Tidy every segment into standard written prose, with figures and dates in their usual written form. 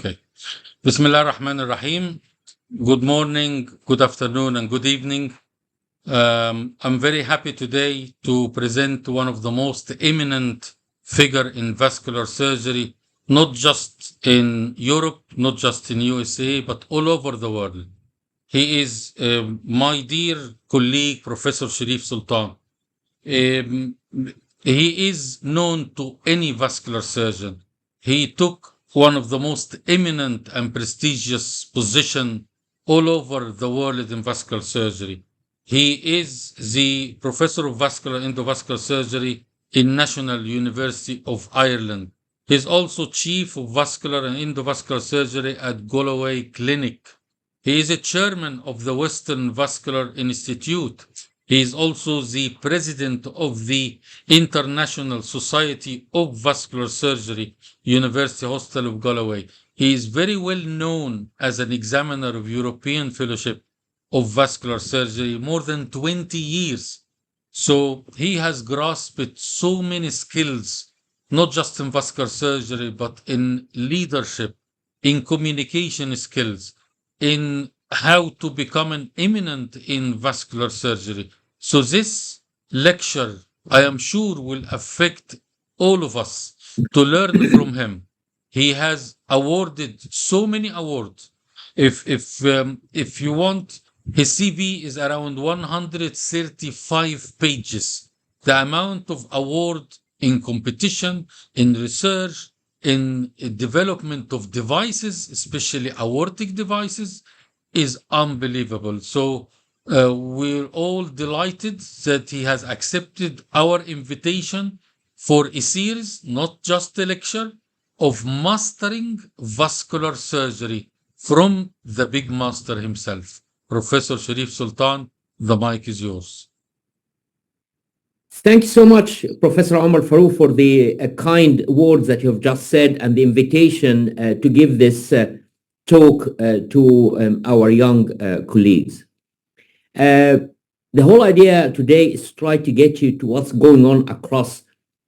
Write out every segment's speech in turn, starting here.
Okay. Bismillah ar-Rahman ar-Rahim. Good morning, good afternoon, and good evening. I'm very happy today to present one of the most eminent figure in vascular surgery, not just in Europe, not just in USA, but all over the world. He is my dear colleague, Professor Sherif Sultan. He is known to any vascular surgeon. He took one of the most eminent and prestigious position all over the world in vascular surgery. He is the professor of vascular endovascular surgery in National University of Ireland. He is also chief of vascular and endovascular surgery at Galloway Clinic. He is a chairman of the Western Vascular Institute. He is also the president of the International Society of Vascular Surgery, University Hospital of Galloway. He is very well known as an examiner of European Fellowship of Vascular Surgery, more than 20 years. So he has grasped so many skills, not just in vascular surgery, but in leadership, in communication skills, in how to become an eminent in vascular surgery. So this lecture, I am sure, will affect all of us to learn from him. He has awarded so many awards. If you want, his CV is around 135 pages. The amount of award in competition, in research, in development of devices, especially aortic devices, is unbelievable. So we're all delighted that he has accepted our invitation for a series, not just a lecture, of mastering vascular surgery from the big master himself. Professor Sherif Sultan, the mic is yours. Thank you so much, Professor Omar Farouk, for the kind words that you have just said and the invitation to give this talk to our young colleagues. The whole idea today is to try to get you to what's going on across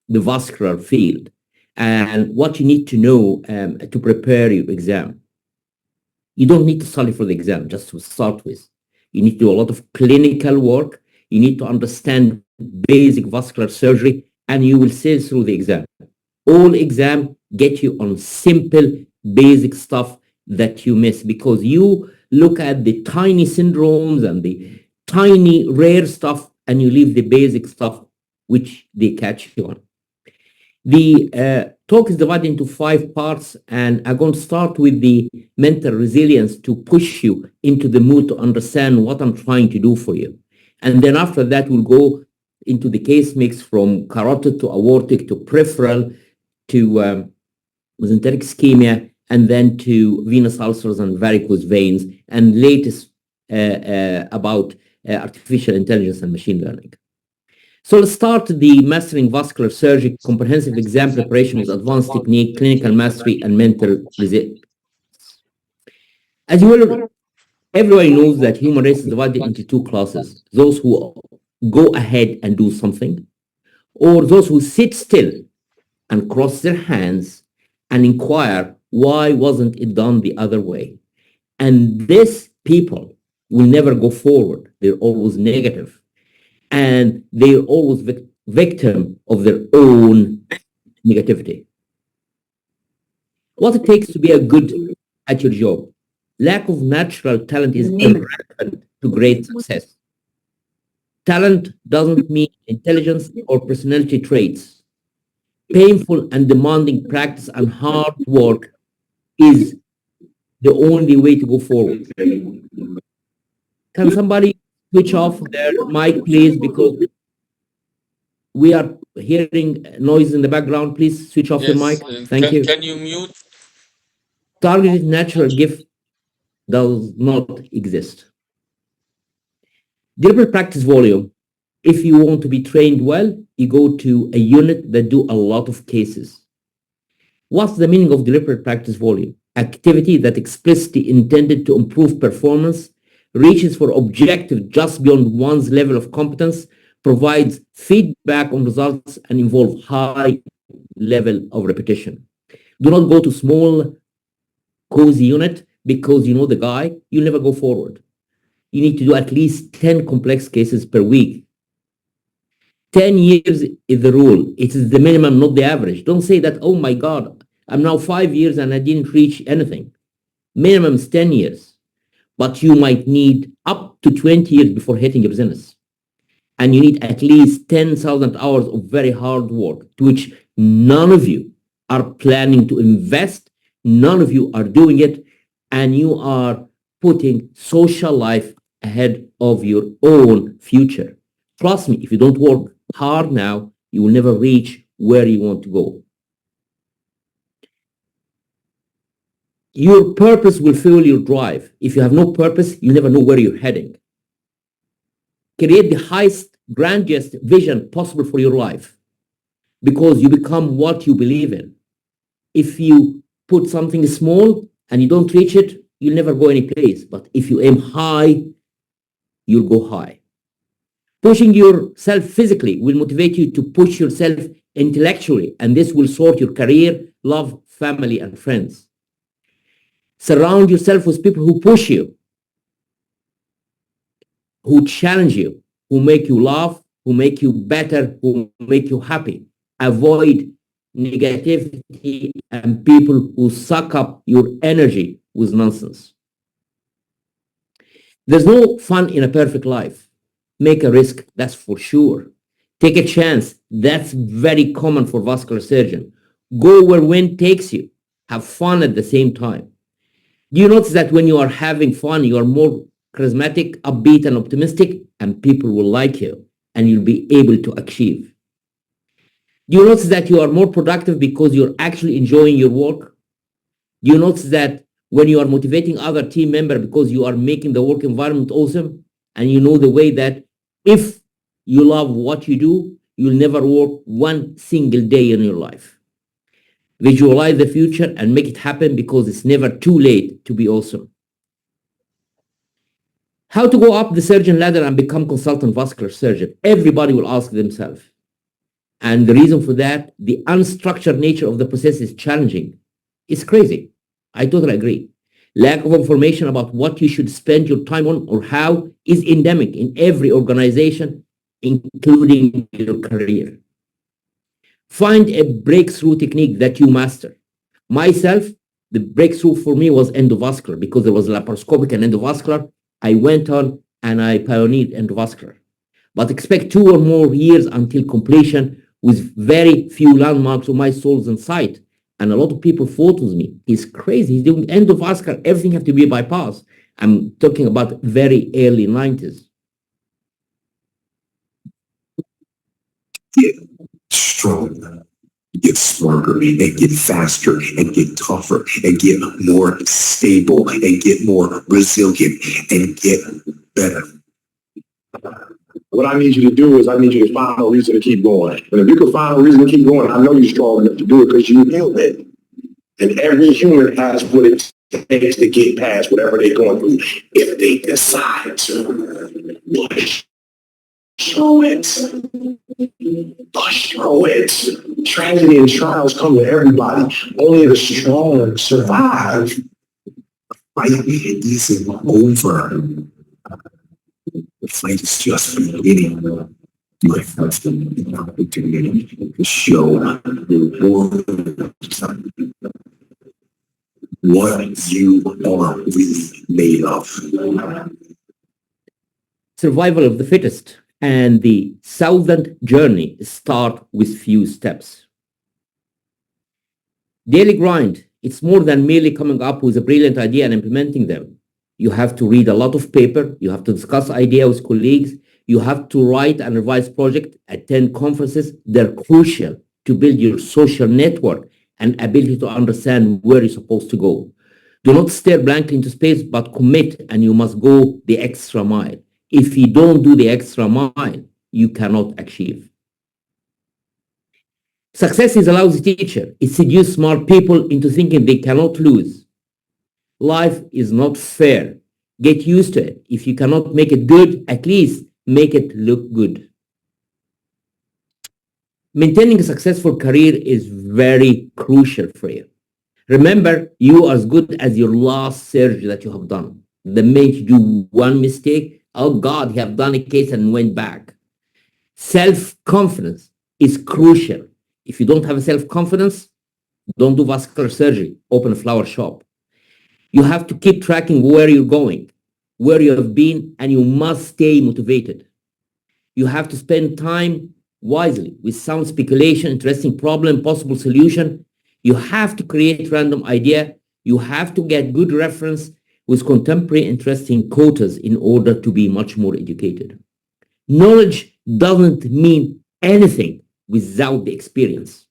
the vascular field and what you need to know to prepare your exam. You don't need to study for the exam, just to start with. You need to do a lot of clinical work. You need to understand basic vascular surgery, and you will sail through the exam. All exam get you on simple, basic stuff that you miss, because you look at the tiny syndromes and the tiny rare stuff, and you leave the basic stuff which they catch you on. The talk is divided into 5 parts, and I'm going to start with the mental resilience to push you into the mood to understand what I'm trying to do for you. And then after that, we'll go into the case mix from carotid to aortic to peripheral to mesenteric ischemia, and then to venous ulcers and varicose veins, and latest about artificial intelligence and machine learning. So let's start the mastering vascular surgery, comprehensive exam preparation with advanced technique, clinical mastery, and mental resilience. As you will, everybody knows that human race is divided into 2 classes: those who go ahead and do something, or those who sit still and cross their hands and inquire, why wasn't it done the other way? And these people will never go forward. They're always negative. And they're always victim of their own negativity. What it takes to be a good at your job? Lack of natural talent is irrelevant to great success. Talent doesn't mean intelligence or personality traits. Painful and demanding practice and hard work is the only way to go forward. Can somebody switch off their mic, please, because we are hearing noise in the background. Please switch off your mic. Thank you. Can you mute? Targeted natural gift does not exist. Deliberate practice volume. If you want to be trained well, you go to a unit that do a lot of cases. What's the meaning of deliberate practice volume? Activity that explicitly intended to improve performance, reaches for objective just beyond one's level of competence, provides feedback on results, and involve high level of repetition. Do not go to small cozy unit because you know the guy, you'll never go forward. You need to do at least 10 complex cases per week. 10 years is the rule. It is the minimum, not the average. Don't say that, oh my God, I'm now 5 years and I didn't reach anything. Minimum is 10 years. But you might need up to 20 years before hitting your zenith. And you need at least 10,000 hours of very hard work, to which none of you are planning to invest, none of you are doing it, and you are putting social life ahead of your own future. Trust me, if you don't work hard now, you will never reach where you want to go. Your purpose will fuel your drive. If you have no purpose, you never know where you're heading. Create the highest, grandest vision possible for your life, because you become what you believe in. If you put something small and you don't reach it, you'll never go any place. But if you aim high, you'll go high. Pushing yourself physically will motivate you to push yourself intellectually, and this will sort your career, love, family, and friends. Surround yourself with people who push you, who challenge you, who make you laugh, who make you better, who make you happy. Avoid negativity and people who suck up your energy with nonsense. There's no fun in a perfect life. Make a risk, that's for sure. Take a chance, that's very common for vascular surgeon. Go where wind takes you. Have fun at the same time. Do you notice that when you are having fun, you are more charismatic, upbeat, and optimistic, and people will like you, and you'll be able to achieve? Do you notice that you are more productive because you're actually enjoying your work? Do you notice that when you are motivating other team members because you are making the work environment awesome, and you know the way that if you love what you do, you'll never work one single day in your life? Visualize the future and make it happen, because it's never too late to be awesome. How to go up the surgeon ladder and become consultant vascular surgeon? Everybody will ask themselves. And the reason for that, the unstructured nature of the process is challenging. It's crazy. I totally agree. Lack of information about what you should spend your time on or how is endemic in every organization, including your career. Find a breakthrough technique that you master. Myself, the breakthrough for me was endovascular, because there was laparoscopic and endovascular. I went on and I pioneered endovascular. But expect 2 or more years until completion, with very few landmarks of my souls in sight. And a lot of people fought with me. He's crazy. He's doing endovascular. Everything has to be bypassed. I'm talking about very early 90s. Get stronger, get smarter, and get faster, and get tougher, and get more stable, and get more resilient, and get better. What I need you to do is I need you to find a reason to keep going. And if you can find a reason to keep going, I know you're strong enough to do it, because you're human. And every human has what it takes to get past whatever they're going through. If they decide to push through it, push through it. Tragedy and trials come to everybody. Only the strong survive. Fight isn't over. The fight is just beginning. My first opportunity to show the world what you are really made of. Survival of the fittest and the 1,000th journey start with few steps. Daily grind, it's more than merely coming up with a brilliant idea and implementing them. You have to read a lot of paper, you have to discuss ideas with colleagues, you have to write and revise projects, attend conferences. They're crucial to build your social network and ability to understand where you're supposed to go. Do not stare blankly into space, but commit, and you must go the extra mile. If you don't do the extra mile, you cannot achieve. Success is a lousy teacher. It seduces smart people into thinking they cannot lose. Life is not fair. Get used to it. If you cannot make it good, at least make it look good. Maintaining a successful career is very crucial for you. Remember, you are as good as your last surgery that you have done. The minute you do one mistake, oh God, you have done a case and went back. Self-confidence is crucial. If you don't have self-confidence, don't do vascular surgery, open a flower shop. You have to keep tracking where you're going, where you have been, and you must stay motivated. You have to spend time wisely with sound speculation, interesting problem, possible solution. You have to create random idea. You have to get good reference with contemporary interesting quotas in order to be much more educated. Knowledge doesn't mean anything without the experience.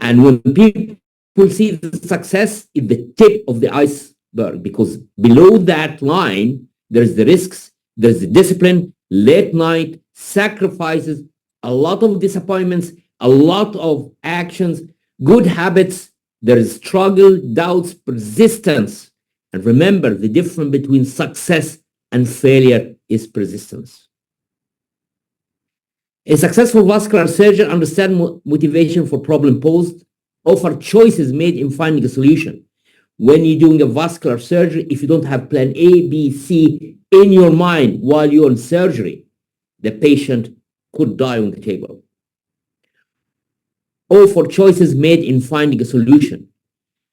And when people see the success, it's the tip of the iceberg, because below that line, there's the risks, there's the discipline, late night, sacrifices, a lot of disappointments, a lot of actions, good habits, there is struggle, doubts, persistence. And remember, the difference between success and failure is persistence. A successful vascular surgeon understands motivation for problem posed, offer choices made in finding a solution. When you're doing a vascular surgery, if you don't have plan A, B, C in your mind while you're in surgery, the patient could die on the table. Or for choices made in finding a solution.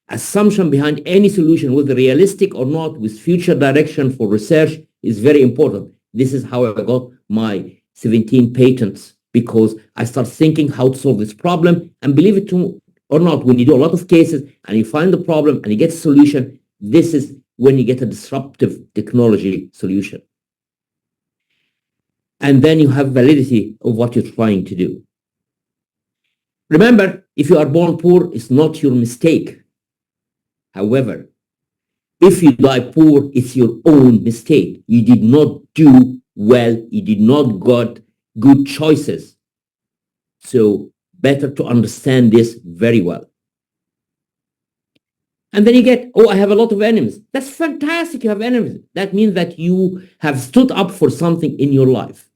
Assumption behind any solution, whether realistic or not, with future direction for research is very important. This is how I got my 17 patents, because I start thinking how to solve this problem, and believe it or not, when you do a lot of cases and you find the problem and you get a solution, this is when you get a disruptive technology solution. And then you have validity of what you're trying to do. Remember, if you are born poor, it's not your mistake. However, if you die poor, it's your own mistake. You did not do well. You did not got good choices. So better to understand this very well. And then you get, oh, I have a lot of enemies. That's fantastic. You have enemies. That means that you have stood up for something in your life.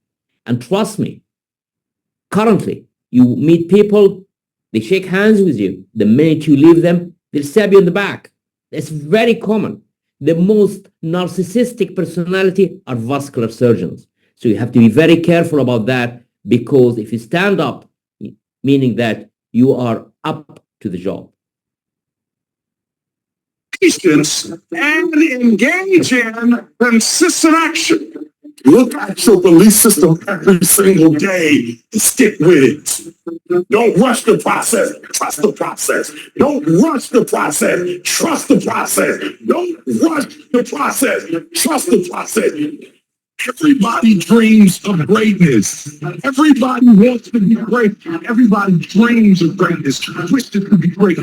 And trust me, currently, you meet people, they shake hands with you. The minute you leave them, they'll stab you in the back. That's very common. The most narcissistic personality are vascular surgeons. So you have to be very careful about that, because if you stand up, meaning that you are up to the job. Patience and engage in consistent action. Look at your belief system every single day and stick with it. Don't rush the process. Trust the process. Don't rush the process. Trust the process. Don't rush the process. Trust the process. Everybody dreams of greatness. Everybody wants to be great. Everybody dreams of greatness. Wish to be great.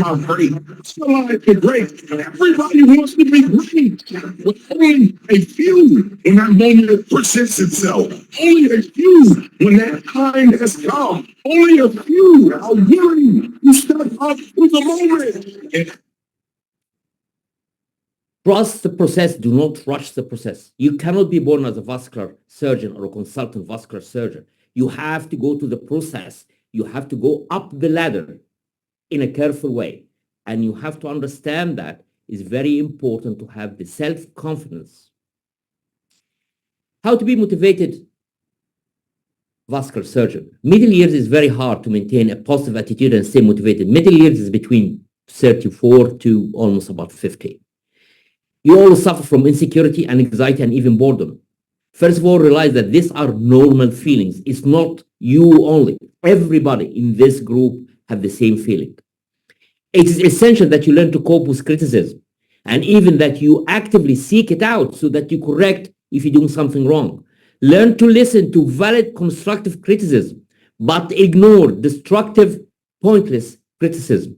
I'm great. So I be great. Everybody wants to be great. But only a few when that moment presents itself. Only a few when that time has come. Only a few are willing to step up to the moment. Trust the process. Do not rush the process. You cannot be born as a vascular surgeon or a consultant vascular surgeon. You have to go to the process. You have to go up the ladder in a careful way. And you have to understand that it's very important to have the self-confidence. How to be motivated vascular surgeon. Middle years is very hard to maintain a positive attitude and stay motivated. Middle years is between 34 to almost about 50. You always suffer from insecurity and anxiety and even boredom. First of all, realize that these are normal feelings. It's not you only. Everybody in this group have the same feeling. It is essential that you learn to cope with criticism, and even that you actively seek it out so that you correct if you're doing something wrong. Learn to listen to valid, constructive criticism, but ignore destructive, pointless criticism.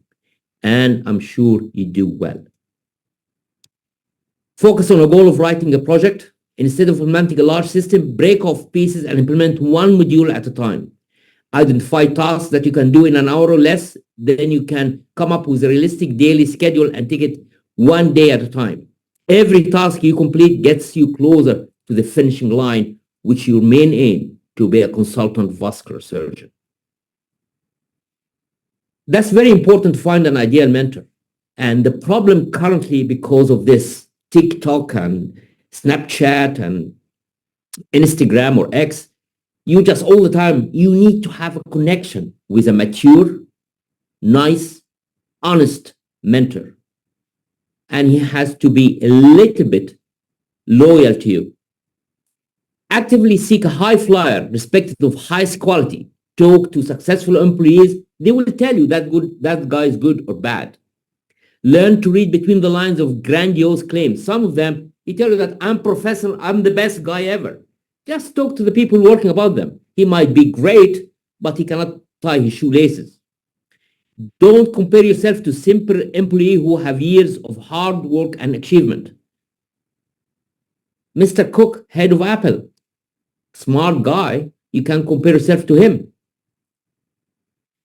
And I'm sure you do well. Focus on a goal of writing a project. Instead of implementing a large system, break off pieces and implement one module at a time. Identify tasks that you can do in an hour or less. Then you can come up with a realistic daily schedule and take it one day at a time. Every task you complete gets you closer to the finishing line, which is your main aim, to be a consultant vascular surgeon. That's very important to find an ideal mentor. And the problem currently, because of this TikTok and Snapchat and Instagram or X, you just all the time, you need to have a connection with a mature, nice, honest mentor. And he has to be a little bit loyal to you. Actively seek a high flyer, respected of highest quality. Talk to successful employees. They will tell you that guy is good or bad. Learn to read between the lines of grandiose claims. Some of them, he tell you that I'm professional, I'm the best guy ever. Just talk to the people working about them. He might be great, but he cannot tie his shoelaces. Don't compare yourself to simple employees who have years of hard work and achievement. Mr. Cook, head of Apple, smart guy, you can compare yourself to him.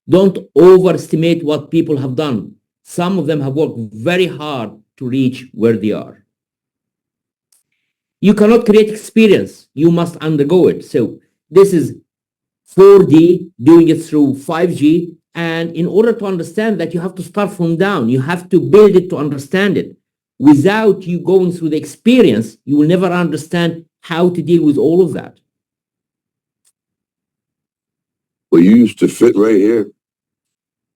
Don't overestimate what people have done. Some of them have worked very hard to reach where they are. You cannot create experience. You must undergo it. So this is 4D, doing it through 5G. And in order to understand that, you have to start from down. You have to build it to understand it. Without you going through the experience, you will never understand how to deal with all of that. Well, you used to fit right here.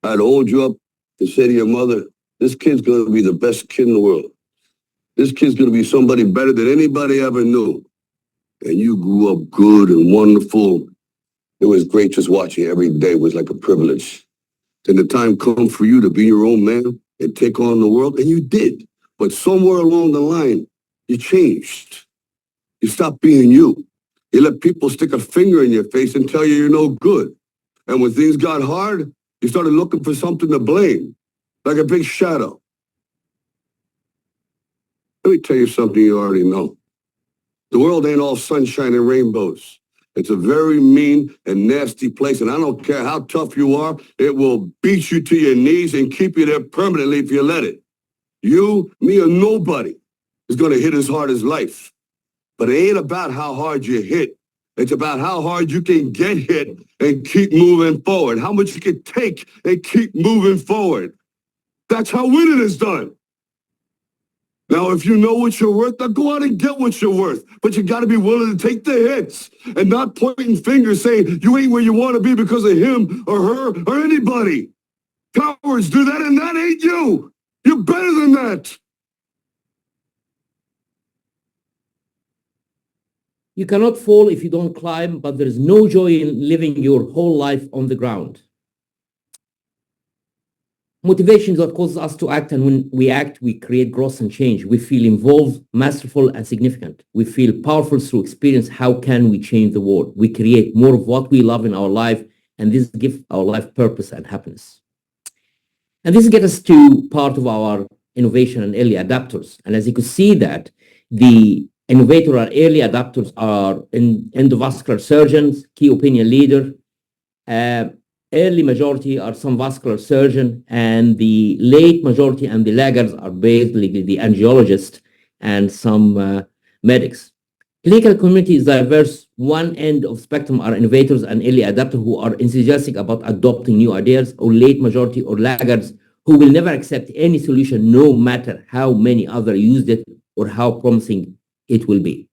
I'd hold you up and say to your mother, this kid's going to be the best kid in the world. This kid's going to be somebody better than anybody ever knew. And you grew up good and wonderful. It was great just watching every day. It was like a privilege. Then the time comes for you to be your own man and take on the world, and you did. But somewhere along the line, you changed. You stopped being you. You let people stick a finger in your face and tell you you're no good. And when things got hard, you started looking for something to blame, like a big shadow. Let me tell you something you already know. The world ain't all sunshine and rainbows. It's a very mean and nasty place, and I don't care how tough you are, it will beat you to your knees and keep you there permanently if you let it. You, me, or nobody is going to hit as hard as life. But it ain't about how hard you hit. It's about how hard you can get hit and keep moving forward, how much you can take and keep moving forward. That's how winning is done. Now, if you know what you're worth, now go out and get what you're worth. But you got to be willing to take the hits and not pointing fingers saying you ain't where you want to be because of him or her or anybody. Cowards do that, and that ain't you. You're better than that. You cannot fall if you don't climb, but there is no joy in living your whole life on the ground. Motivation is what causes us to act, and when we act, we create growth and change. We feel involved, masterful, and significant. We feel powerful through experience. How can we change the world? We create more of what we love in our life, and this gives our life purpose and happiness. And this gets us to part of our innovation and early adapters. And as you can see that the innovator or early adapters are endovascular surgeons, key opinion leader, early majority are some vascular surgeon, and the late majority and the laggards are basically the angiologists and some medics. Clinical community is diverse. One end of spectrum are innovators and early adapters who are enthusiastic about adopting new ideas, or late majority or laggards who will never accept any solution no matter how many others used it or how promising it will be.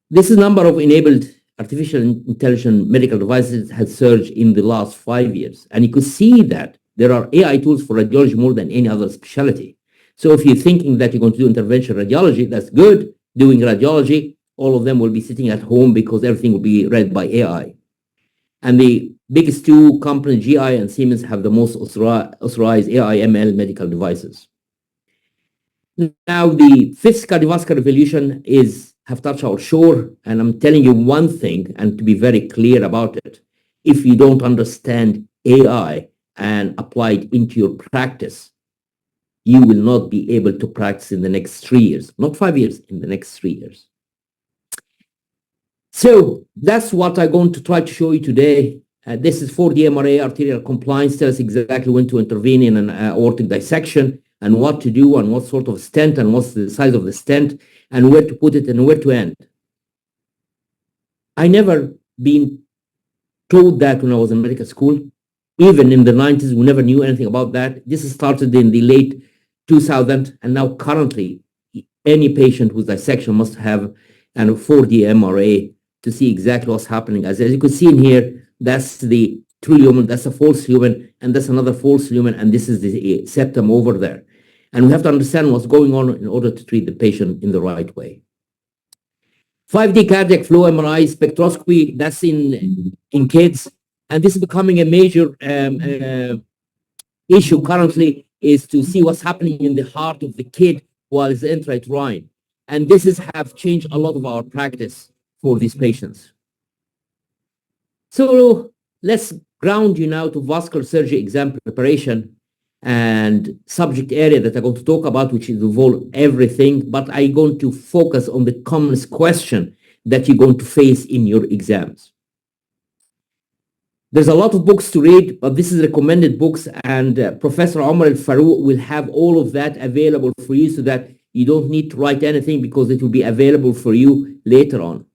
This is number of enabled artificial intelligence medical devices has surged in the last 5 years. And you could see that there are AI tools for radiology more than any other specialty. So if you're thinking that you're going to do intervention radiology, that's good. Doing radiology, all of them will be sitting at home because everything will be read by AI. And the biggest two companies, GI and Siemens, have the most authorized AI ML medical devices. Now, the fifth cardiovascular revolution have touched our shore, and I'm telling you one thing, and to be very clear about it, if you don't understand AI and apply it into your practice, you will not be able to practice in the next 3 years, not 5 years, in the next 3 years. So that's what I'm going to try to show you today. This is 4D MRA arterial compliance, tells us exactly when to intervene in an aortic dissection and what to do and what sort of stent and what's the size of the stent and where to put it and where to end. I never been told that when I was in medical school. Even in the 90s, we never knew anything about that. This started in the late 2000, and now currently, any patient with dissection must have an 4D MRA to see exactly what's happening. As you can see in here, that's the true lumen, that's a false lumen, and that's another false lumen, and this is the septum over there. And we have to understand what's going on in order to treat the patient in the right way. 5D cardiac flow MRI spectroscopy, that's in kids, and this is becoming a major issue currently, is to see what's happening in the heart of the kid while it's intrauterine. And this have changed a lot of our practice for these patients. So let's ground you now to vascular surgery exam preparation and subject area that I'm going to talk about, which involve everything, but I'm going to focus on the commonest question that you're going to face in your exams. There's a lot of books to read, but this is recommended books, and Professor Omar Al-Farouk will have all of that available for you so that you don't need to write anything, because it will be available for you later on.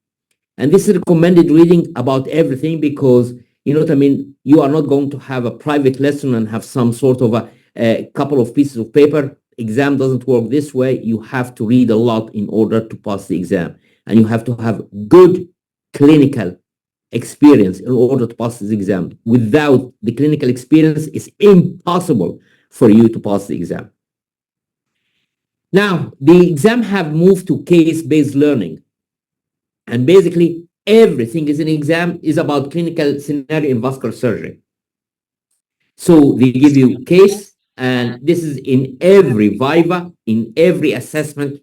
And this is recommended reading about everything, because, you know what I mean, you are not going to have a private lesson and have some sort of a couple of pieces of paper. Exam doesn't work this way. You have to read a lot in order to pass the exam. And you have to have good clinical experience in order to pass this exam. Without the clinical experience, it's impossible for you to pass the exam. Now, the exam have moved to case-based learning. And basically, everything is an exam is about clinical scenario in vascular surgery. So they give you case, and this is in every viva, in every assessment,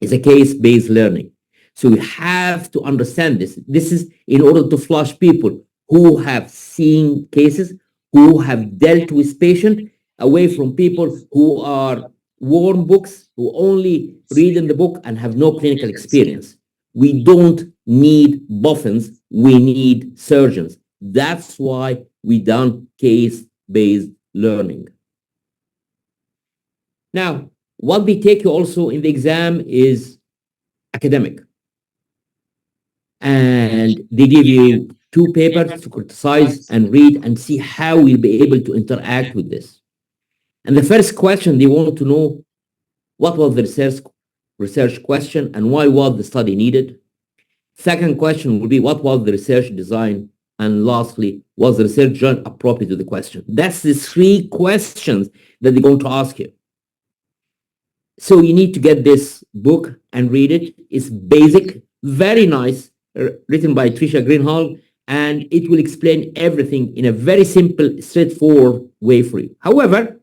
is a case-based learning. So you have to understand this. This is in order to flush people who have seen cases, who have dealt with patients, away from people who are warm books, who only read in the book and have no clinical experience. We don't need boffins, we need surgeons. That's why we done case-based learning. Now, what we take you also in the exam is academic. And they give you 2 papers to criticize and read and see how we'll be able to interact with this. And the first question, they want to know what was the research question and why was the study needed. Second question will be what was the research design, and lastly, was the research done appropriate to the question. That's the 3 questions that they're going to ask you. So you need to get this book and read it. It's basic, very nice, written by Tricia Greenhalgh, and it will explain everything in a very simple, straightforward way for you. However,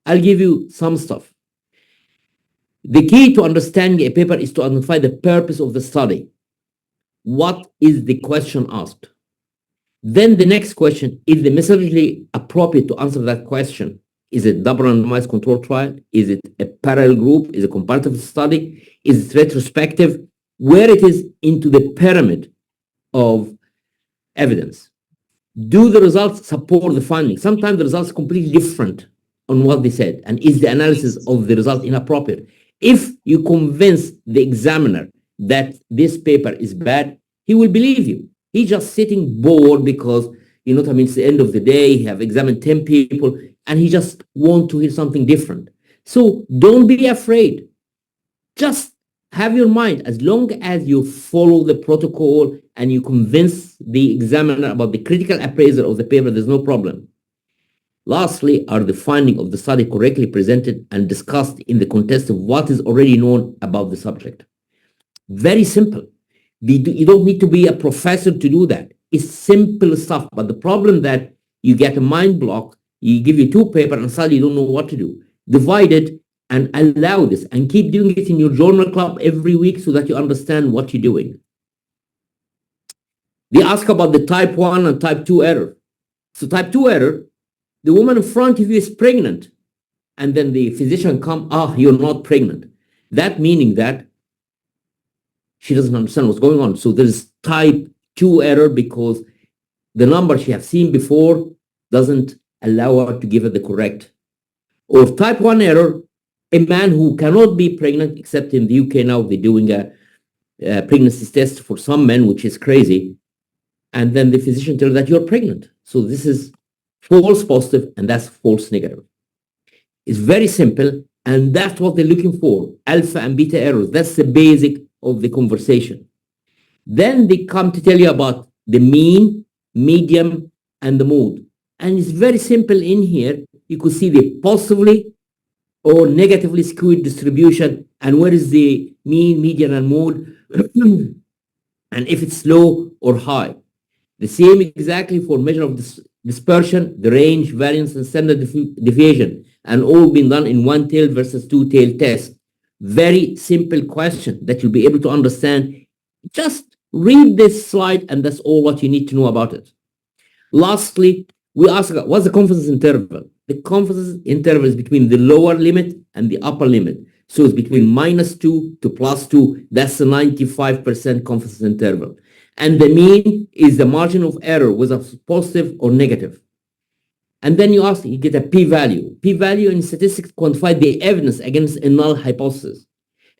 I'll give you some stuff. The key to understanding a paper is to identify the purpose of the study. What is the question asked? Then the next question, is the methodology appropriate to answer that question? Is it double randomized control trial? Is it a parallel group? Is it a comparative study? Is it retrospective? Where it is into the pyramid of evidence. Do the results support the findings? Sometimes the results are completely different on what they said, and is the analysis of the result inappropriate? If you convince the examiner that this paper is bad, he will believe you. He's just sitting bored because, you know what I mean, it's the end of the day, he have examined 10 people, and he just want to hear something different. So don't be afraid. Just have your mind, as long as you follow the protocol and you convince the examiner about the critical appraisal of the paper, there's no problem. Lastly, are the findings of the study correctly presented and discussed in the context of what is already known about the subject? Very simple. You don't need to be a professor to do that. It's simple stuff. But the problem that you get a mind block, you give you 2 papers and suddenly you don't know what to do. Divide it and allow this, and keep doing it in your journal club every week so that you understand what you're doing. They ask about the type 1 and type 2 error. So type 2 error, the woman in front of you is pregnant, and then the physician come, you're not pregnant. That meaning that she doesn't understand what's going on. So there's type 2 error because the number she has seen before doesn't allow her to give her the correct. Or type 1 error, a man who cannot be pregnant, except in the UK now, they're doing a pregnancy test for some men, which is crazy. And then the physician tells that you're pregnant. So this is false positive, and that's false negative. It's very simple, and that's what they're looking for, alpha and beta errors. That's the basic of the conversation. Then they come to tell you about the mean, medium, and the mode. And it's very simple in here. You could see the positively or negatively skewed distribution, and where is the mean, median, and mode, and if it's low or high. The same exactly for measure of dispersion, the range, variance, and standard deviation, and all been done in one-tailed versus two-tailed test. Very simple question that you'll be able to understand. Just read this slide, and that's all what you need to know about it. Lastly, we ask, what's the confidence interval? The confidence interval is between the lower limit and the upper limit. So it's between -2 to +2. That's the 95% confidence interval. And the mean is the margin of error, whether positive or negative. And then you ask, you get a p-value. P-value in statistics quantify the evidence against a null hypothesis.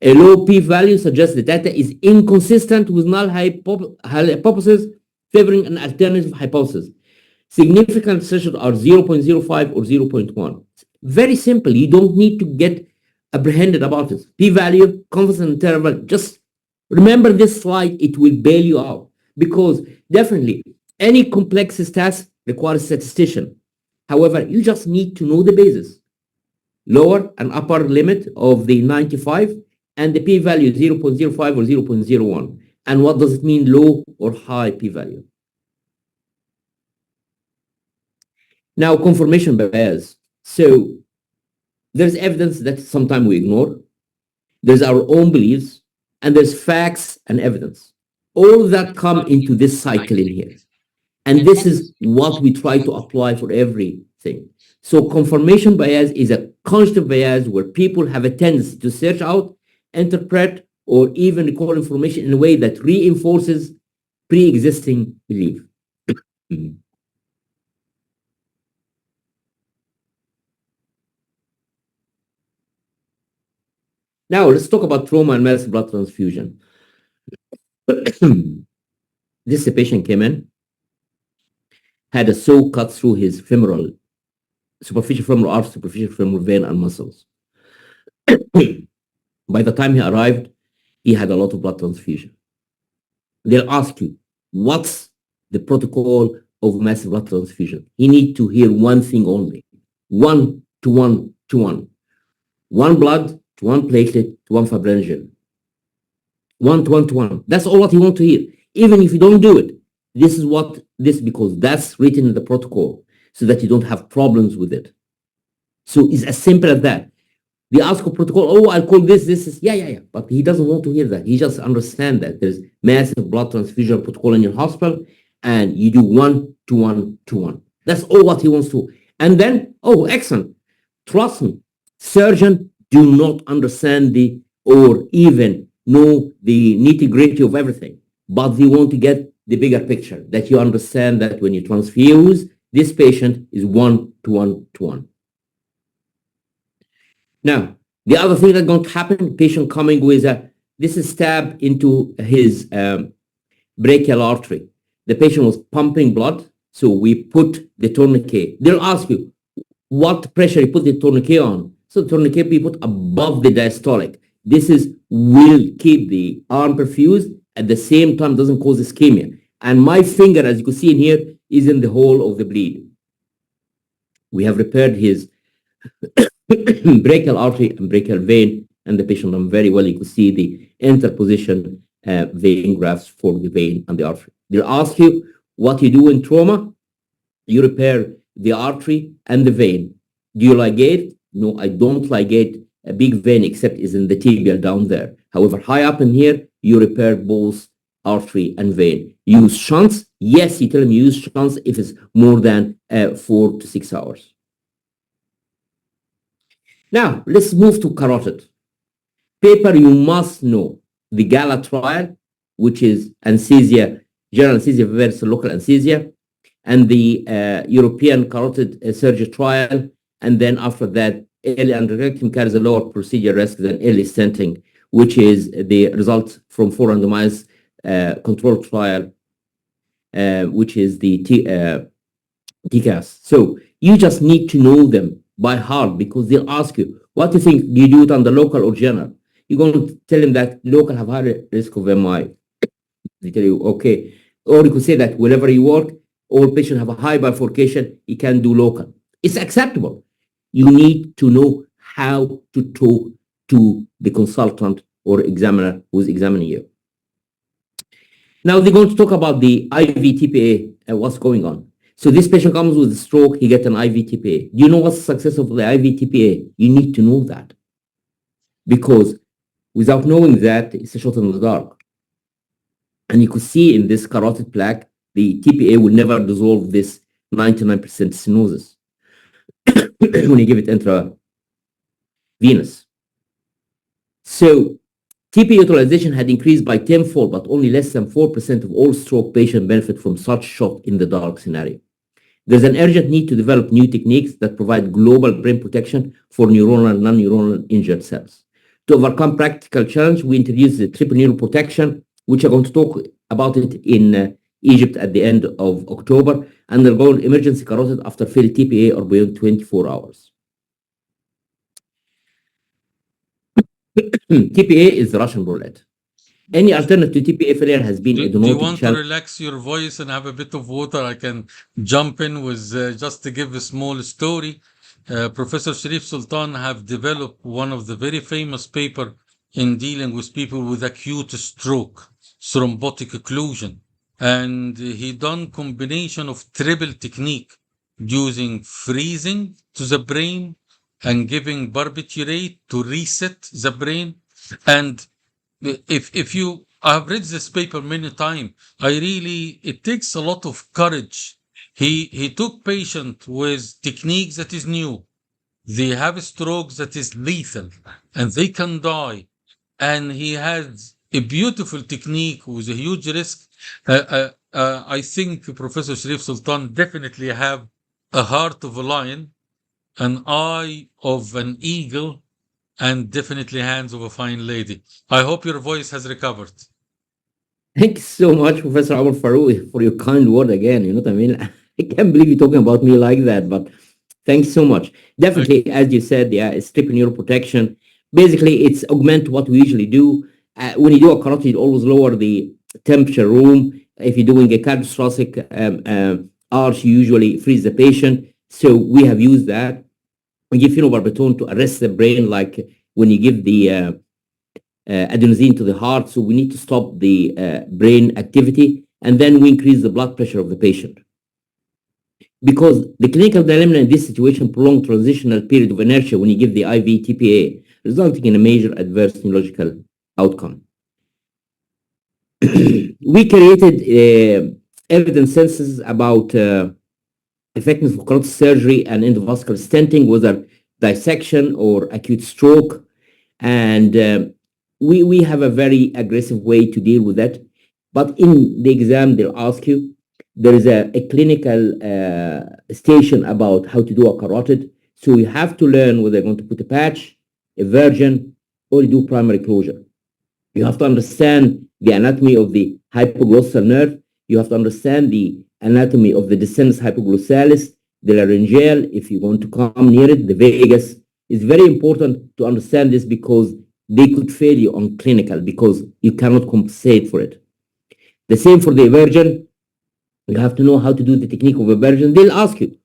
A low p-value suggests the data is inconsistent with null hypothesis, favoring an alternative hypothesis. Significant thresholds are 0.05 or 0.1. Very simple. You don't need to get apprehended about it. P-value, confidence interval, just remember this slide. It will bail you out, because definitely any complex task requires a statistician. However, you just need to know the basis. Lower and upper limit of the 95 and the p-value 0.05 or 0.01. And what does it mean, low or high p-value? Now, confirmation bias. So there's evidence that sometimes we ignore. There's our own beliefs, and there's facts and evidence. All that come into this cycle in here. And this is what we try to apply for everything. So confirmation bias is a cognitive bias where people have a tendency to search out, interpret, or even recall information in a way that reinforces pre-existing belief. Now, let's talk about trauma and massive blood transfusion. This patient came in, had a saw cut through his femoral, superficial femoral artery, superficial femoral vein, and muscles. By the time he arrived, he had a lot of blood transfusion. They'll ask you, what's the protocol of massive blood transfusion? You need to hear one thing only: 1 to 1 to 1. One blood to one platelet to one fibrinogen. 1 to 1 to 1. That's all what you want to hear. Even if you don't do it, this is what this, because that's written in the protocol so that you don't have problems with it. So it's as simple as that. They ask a protocol, oh, I'll call this is, yeah. But he doesn't want to hear that. He just understands that there's massive blood transfusion protocol in your hospital, and you do 1 to 1 to 1. That's all what he wants to. And then, oh, excellent. Trust me, surgeons do not understand or even know the nitty-gritty of everything, but they want to get the bigger picture, that you understand that when you transfuse, this patient is 1 to 1 to 1. Now, the other thing that's going to happen, patient coming with this is stab into his brachial artery. The patient was pumping blood, so we put the tourniquet. They'll ask you, what pressure you put the tourniquet on? So the tourniquet be put above the diastolic. This will keep the arm perfused, at the same time doesn't cause ischemia. And my finger, as you can see in here, is in the hole of the bleed. We have repaired his brachial artery and brachial vein, and the patient done very well. You can see the interposition vein grafts for the vein and the artery. They'll ask you what you do in trauma. You repair the artery and the vein. Do you ligate? No, I don't ligate a big vein except is in the tibial down there. However, high up in here, you repair both artery and vein. Use shunts? Yes, you tell them you use shunts if it's more than 4 to 6 hours. Now, let's move to carotid. Paper you must know, the GALA trial, which is anesthesia, general anesthesia versus local anesthesia, and the European carotid surgery trial, and then after that, early aneurysm carries a lower procedure risk than early stenting, which is the result from 4 randomized controlled trial, which is the TCAS. So you just need to know them by heart because they'll ask you, what do you think? Do you do it on the local or general? You're going to tell them that local have higher risk of MI. They tell you, okay. Or you could say that wherever you work, all patients have a high bifurcation, you can do local. It's acceptable. You need to know how to talk to the consultant or examiner who's examining you. Now they're going to talk about the IV TPA and what's going on. So this patient comes with a stroke, he gets an IV TPA. Do you know what's the success of the IV TPA? You need to know that. Because without knowing that, it's a shot in the dark. And you could see in this carotid plaque, the TPA will never dissolve this 99% stenosis when you give it intravenous. So TPA utilization had increased by tenfold, but only less than 4% of all stroke patients benefit from such shot in the dark scenario. There's an urgent need to develop new techniques that provide global brain protection for neuronal and non-neuronal injured cells. To overcome practical challenge, we introduced the triple neural protection, which I'm going to talk about it in Egypt at the end of October, and they'll go emergency carotid after failed TPA or beyond 24 hours. TPA is the Russian roulette. Any alternative to TPA failure has been a Do you denoted want to challenge. relax your voice and have a bit of water? I can jump in with just to give a small story. Professor Sherif Sultan have developed one of the very famous paper in dealing with people with acute stroke, thrombotic occlusion. And he done combination of triple technique using freezing to the brain and giving barbiturate to reset the brain. And if you, I've read this paper many times. It takes a lot of courage. He took patient with techniques that is new. They have strokes that is lethal and they can die. And he has a beautiful technique with a huge risk. I think Professor Sherif Sultan definitely have a heart of a lion, an eye of an eagle, and definitely hands of a fine lady. I hope your voice has recovered. Thanks so much, Professor Omar Farouk, for your kind word again. You know what I mean? I can't believe you're talking about me like that, but thanks so much. Definitely, as you said, yeah, it's triple neural protection. Basically, it's augment what we usually do. When you do a carotid, you always lower the temperature room. If you're doing a catastrophic arch, you usually freeze the patient. So we have used that. We give phenobarbital to arrest the brain, like when you give the adenosine to the heart. So we need to stop the brain activity, and then we increase the blood pressure of the patient. Because the clinical dilemma in this situation, prolonged transitional period of inertia when you give the IV TPA, resulting in a major adverse neurological outcome. We created evidence census about effectiveness of carotid surgery and endovascular stenting, whether dissection or acute stroke. And we have a very aggressive way to deal with that. But in the exam, they'll ask you, there is a clinical station about how to do a carotid. So you have to learn whether you're going to put a patch, a virgin, or do primary closure. You have to understand the anatomy of the hypoglossal nerve. You have to understand the anatomy of the descendens hypoglossalis, the laryngeal, if you want to come near it, the vagus. It's very important to understand this because they could fail you on clinical because you cannot compensate for it. The same for the virgin. You have to know how to do the technique of a virgin. They'll ask you,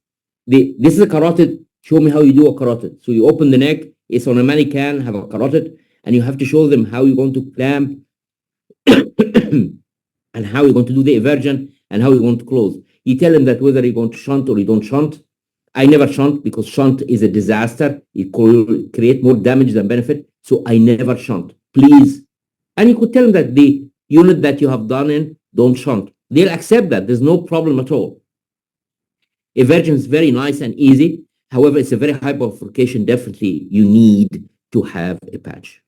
this is a carotid, show me how you do a carotid. So you open the neck, it's on a mannequin, have a carotid, and you have to show them how you're going to clamp and how you're going to do the eversion and how you're going to close. You tell them that whether you're going to shunt or you don't shunt. I never shunt because shunt is a disaster. It could create more damage than benefit. So I never shunt, please. And you could tell them that the unit that you have done in, don't shunt. They'll accept that. There's no problem at all. Eversion is very nice and easy. However, it's a very high bifurcation. Definitely, you need to have a patch.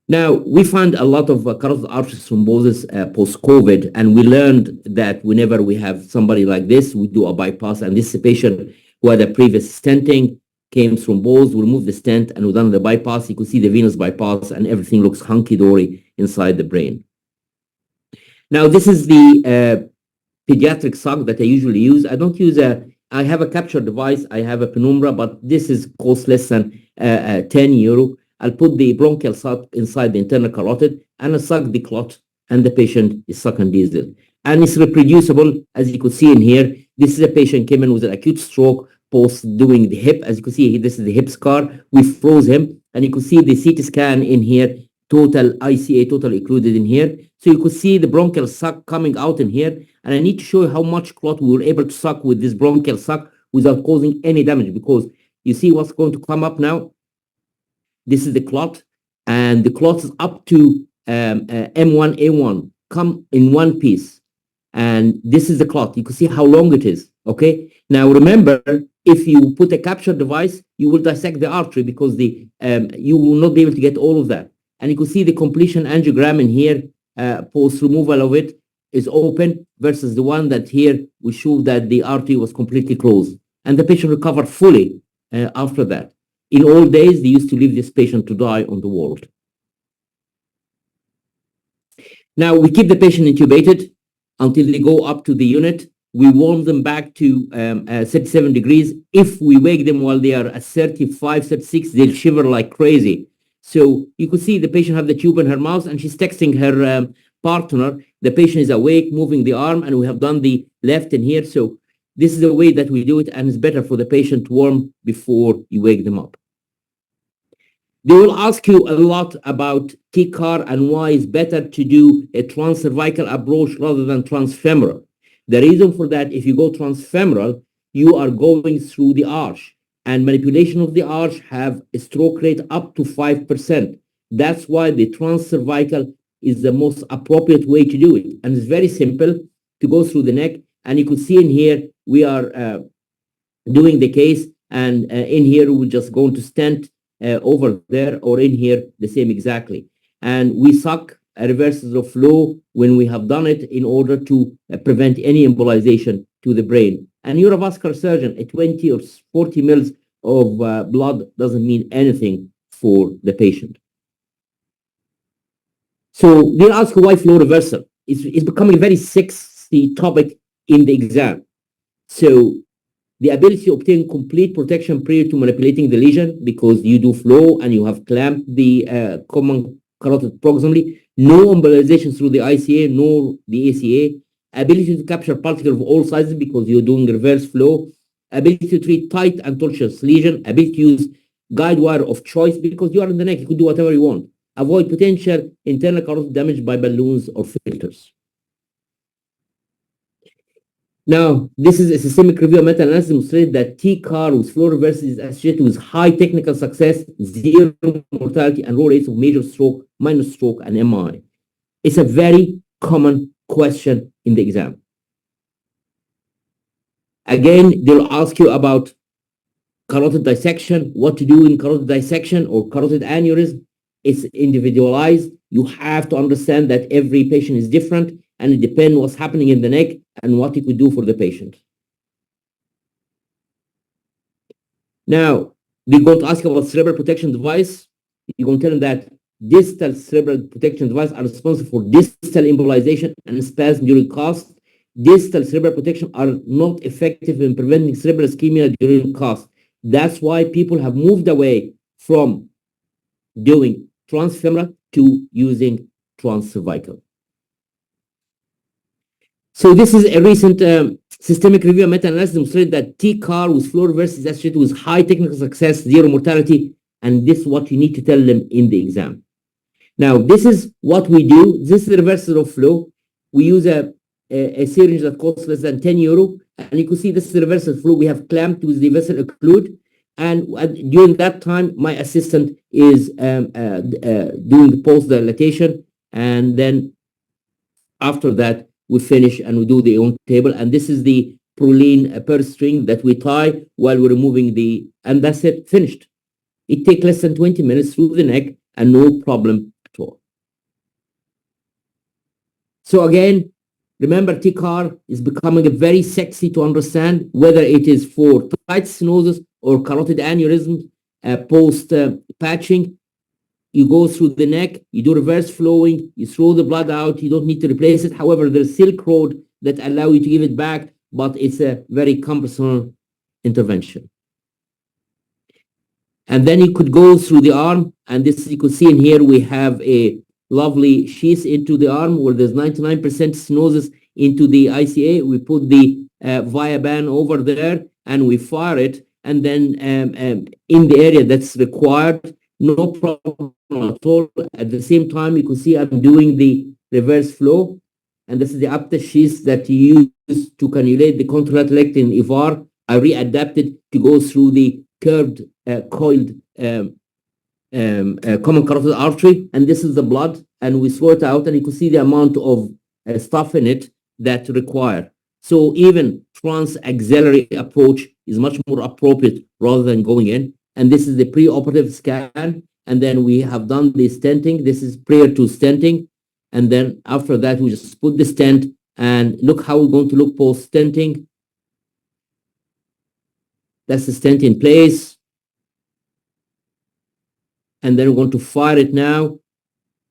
Now, we found a lot of carotid artery thrombosis post-COVID, and we learned that whenever we have somebody like this, we do a bypass, and this is a patient who had a previous stenting, came thrombosed, we remove the stent, and we done the bypass. You could see the venous bypass, and everything looks hunky-dory inside the brain. Now, this is the pediatric sock that I usually use. I don't use I have a capture device, I have a penumbra, but this is cost less than 10 euro. I'll put the bronchial sock inside the internal carotid and I suck the clot and the patient is sucking diesel. And it's reproducible, as you could see in here. This is a patient came in with an acute stroke post doing the hip. As you can see, this is the hip scar. We froze him, and you can see the CT scan in here, total ICA, total included in here. So you could see the bronchial suck coming out in here. And I need to show you how much clot we were able to suck with this bronchial suck without causing any damage, because you see what's going to come up now. This is the clot, and the clot is up to M1A1, come in one piece. And this is the clot. You can see how long it is, okay? Now remember, if you put a capture device, you will dissect the artery because you will not be able to get all of that. And you can see the completion angiogram in here, post removal of it is open versus the one that here we show that the artery was completely closed. And the patient recovered fully after that. In old days, they used to leave this patient to die on the ward. Now we keep the patient intubated until they go up to the unit. We warm them back to 37 degrees. If we wake them while they are at 35, 36, they'll shiver like crazy. So you could see the patient have the tube in her mouth and she's texting her partner. The patient is awake, moving the arm, and we have done the left in here. So this is the way that we do it, and it's better for the patient to warm before you wake them up. They will ask you a lot about TCAR and why it's better to do a transcervical approach rather than transfemoral. The reason for that, if you go transfemoral, you are going through the arch, and manipulation of the arch have a stroke rate up to 5%. That's why the transcervical is the most appropriate way to do it. And it's very simple to go through the neck. And you can see in here, we are doing the case, and in here, we're just going to stent over there, or in here, the same exactly. And we suck reversals of flow when we have done it in order to prevent any embolization to the brain. And you're a vascular surgeon, a 20 or 40 mils of blood doesn't mean anything for the patient. So they'll ask why flow reversal. It's becoming a very sexy topic in the exam. So the ability to obtain complete protection prior to manipulating the lesion, because you do flow and you have clamped the common carotid proximally, no embolization through the ICA nor the ACA, ability to capture particles of all sizes because you're doing reverse flow, ability to treat tight and tortuous lesion, ability to use guide wire of choice because you are in the neck, you could do whatever you want, avoid potential internal carotid damage by balloons or filters. Now, this is a systemic review of meta-analysis demonstrated that TCAR with flow reversal is associated with high technical success, zero mortality, and low rates of major stroke, minor stroke, and MI. It's a very common question in the exam. Again, they'll ask you about carotid dissection, what to do in carotid dissection or carotid aneurysm. It's individualized. You have to understand that every patient is different, and it depends what's happening in the neck and what you could do for the patient. Now, we're going to ask about cerebral protection device. You're going to tell them that distal cerebral protection device are responsible for distal embolization and spasm during CAST. Distal cerebral protection are not effective in preventing cerebral ischemia during CAST. That's why people have moved away from doing transfemoral to using transcervical. So this is a recent systemic review meta-analysis demonstrated that TCAR with flow reversal is associated with high technical success, zero mortality, and this is what you need to tell them in the exam. Now, this is what we do. This is the reversal of flow. We use a syringe that costs less than 10 euro, and you can see this is the reversal flow. We have clamped with the vessel occlude, and during that time, my assistant is doing the post dilatation, and then after that, we finish and we do the own table. And this is the Prolene purse string that we tie while we're removing the, and that's it, finished. It takes less than 20 minutes through the neck and no problem at all. So again, remember TCAR is becoming very sexy to understand, whether it is for tight stenosis or carotid aneurysm post patching. You go through the neck, you do reverse flowing, you throw the blood out, you don't need to replace it. However, the Silk Road that allow you to give it back, but it's a very cumbersome intervention. And then you could go through the arm, and this you could see in here we have a lovely sheath into the arm where there's 99% stenosis into the ICA. We put the via band over there and we fire it, and then in the area that's required, no problem at all. At the same time, you can see I'm doing the reverse flow, and this is the after sheath that you use to cannulate the contralateral lectin EVAR. I readapted to go through the curved coiled common carotid artery, and this is the blood, and we sort out, and you can see the amount of stuff in it that require. So even trans-axillary approach is much more appropriate rather than going in. And this is the pre-operative scan, and then we have done the stenting. This is prior to stenting, and then after that we just put the stent, and look how we're going to look post-stenting. That's the stent in place. And then we're going to fire it now.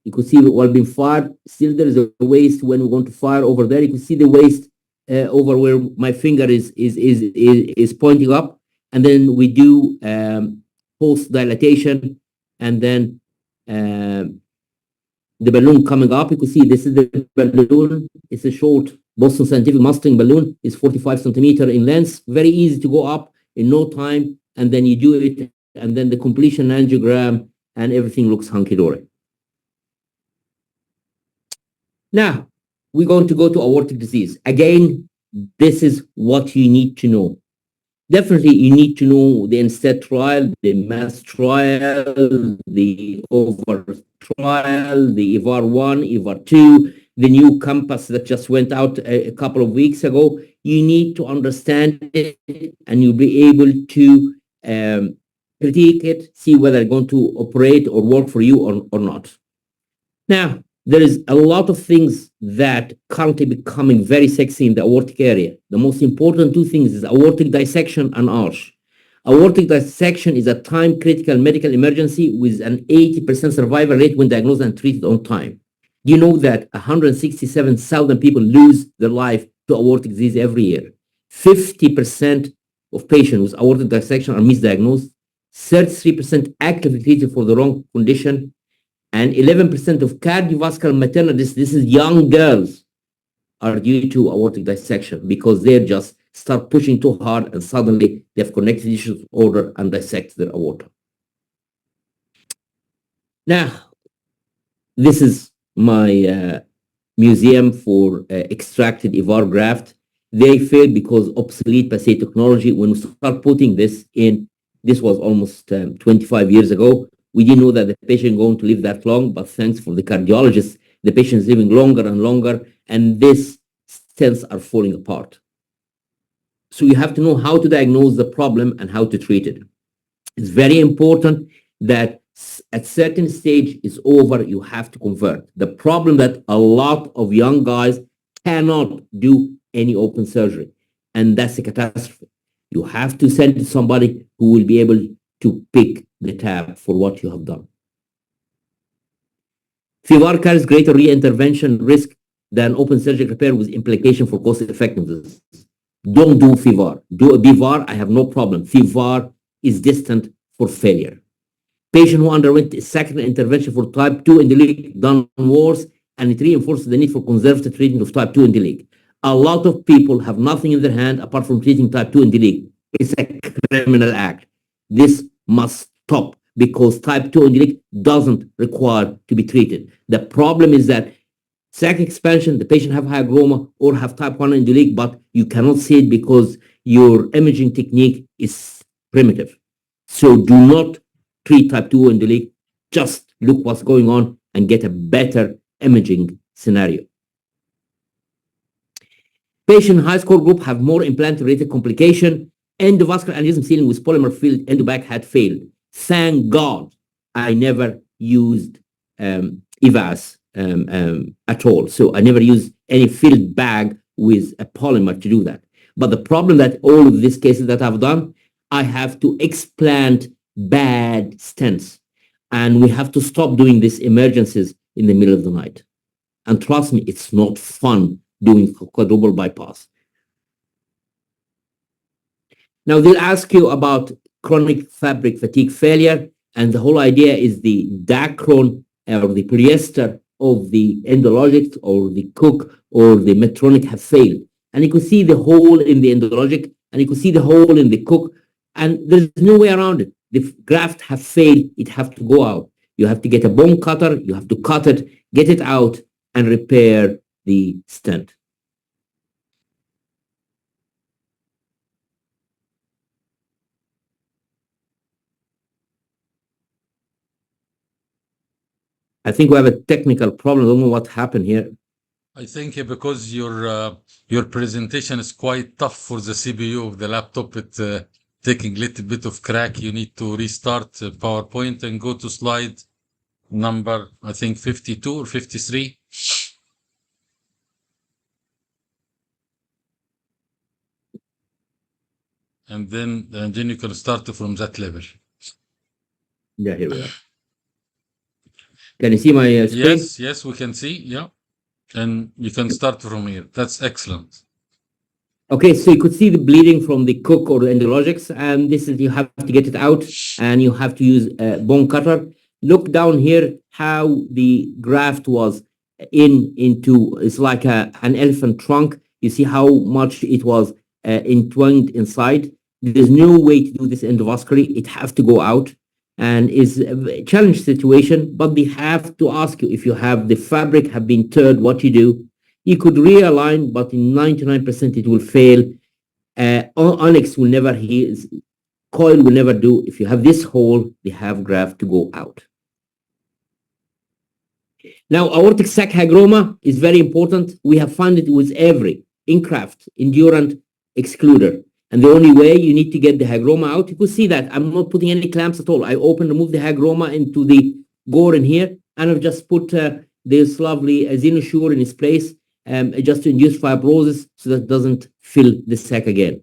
You can see while being fired, still there is a waist when we're going to fire over there. You can see the waist over where my finger is pointing up. And then we do post dilatation, and then the balloon coming up. You can see this is the balloon. It's a short Boston Scientific mastering balloon. It's 45 centimeter in length. Very easy to go up in no time. And then you do it, and then the completion angiogram, and everything looks hunky-dory. Now, we're going to go to aortic disease. Again, this is what you need to know. Definitely, you need to know the NSTED trial, the MASS trial, the OVER trial, the EVAR 1, EVAR 2, the new COMPASS that just went out a couple of weeks ago. You need to understand it, and you'll be able to critique it, see whether it's going to operate or work for you or not. Now, there is a lot of things that currently becoming very sexy in the aortic area. The most important two things is aortic dissection and arch. Aortic dissection is a time-critical medical emergency with an 80% survival rate when diagnosed and treated on time. You know that 167,000 people lose their life to aortic disease every year. 50% of patients with aortic dissection are misdiagnosed. 33% actively treated for the wrong condition, and 11% of cardiovascular maternal deaths, this is young girls, are due to aortic dissection because they just start pushing too hard and suddenly they have connective tissue disorder and dissect their aorta. Now, this is my museum for extracted EVAR graft. They failed because obsolete passé technology. When we start putting this in, this was almost 25 years ago. We didn't know that the patient going to live that long, but thanks for the cardiologists, the patient is living longer and longer, and these stents are falling apart. So you have to know how to diagnose the problem and how to treat it. It's very important that at certain stage is over, you have to convert. The problem that a lot of young guys cannot do any open surgery, and that's a catastrophe. You have to send to somebody who will be able to pick the tab for what you have done. FIVAR carries greater reintervention risk than open surgical repair with implication for cost effectiveness. Don't do FIVAR. Do a BVAR, I have no problem. FIVAR is destined for failure. Patient who underwent a second intervention for type 2 endolic done worse, and it reinforces the need for conservative treatment of type 2 endolic. A lot of people have nothing in their hand apart from treating type 2 endolic. It's a criminal act. This must stop because type 2 endolic doesn't require to be treated. The problem is that sac expansion, the patient have hygroma or have type 1 endolic, but you cannot see it because your imaging technique is primitive. So do not treat type 2 endolic. Just look what's going on and get a better imaging scenario. Patient in high score group have more implant-related complication. Endovascular aneurysm sealing with polymer-filled endobac had failed. Thank God I never used EVAS at all. So I never used any filled bag with a polymer to do that. But the problem that all of these cases that I've done, I have to explant bad stents. And we have to stop doing these emergencies in the middle of the night. And trust me, it's not fun doing quadruple bypass. Now they'll ask you about chronic fabric fatigue failure, and the whole idea is the dacron or the polyester of the endologic or the cook or the Medtronic have failed. And you can see the hole in the endologic, and you can see the hole in the cook, and there's no way around it. The graft have failed, it have to go out. You have to get a bone cutter, you have to cut it, get it out, and repair the stent. I think we have a technical problem. I don't know what happened here. I think because your presentation is quite tough for the CPU of the laptop, it's taking a little bit of crack. You need to restart PowerPoint and go to slide number, I think 52 or 53. And then you can start from that level. Yeah, here we are. Can you see my screen? Yes, we can see. Yeah. And you can start from here. That's excellent. Okay, so you could see the bleeding from the cook or the endologics, and this is, you have to get it out, and you have to use a bone cutter. Look down here how the graft was into, it's like an elephant trunk. You see how much it was entwined inside. There's no way to do this endovascularly. It has to go out, and is a challenge situation, but they have to ask you if you have the fabric have been teared, what you do. You could realign, but in 99% it will fail. Onyx will never heal, coil will never do. If you have this hole, they have graft to go out. Now, aortic sac hygroma is very important. We have found it with every Incraft, Endurant excluder. And the only way you need to get the hygroma out, you could see that I'm not putting any clamps at all. I remove the hygroma into the gore in here, and I've just put this lovely Xenosure in its place, just to induce fibrosis so that it doesn't fill the sac again.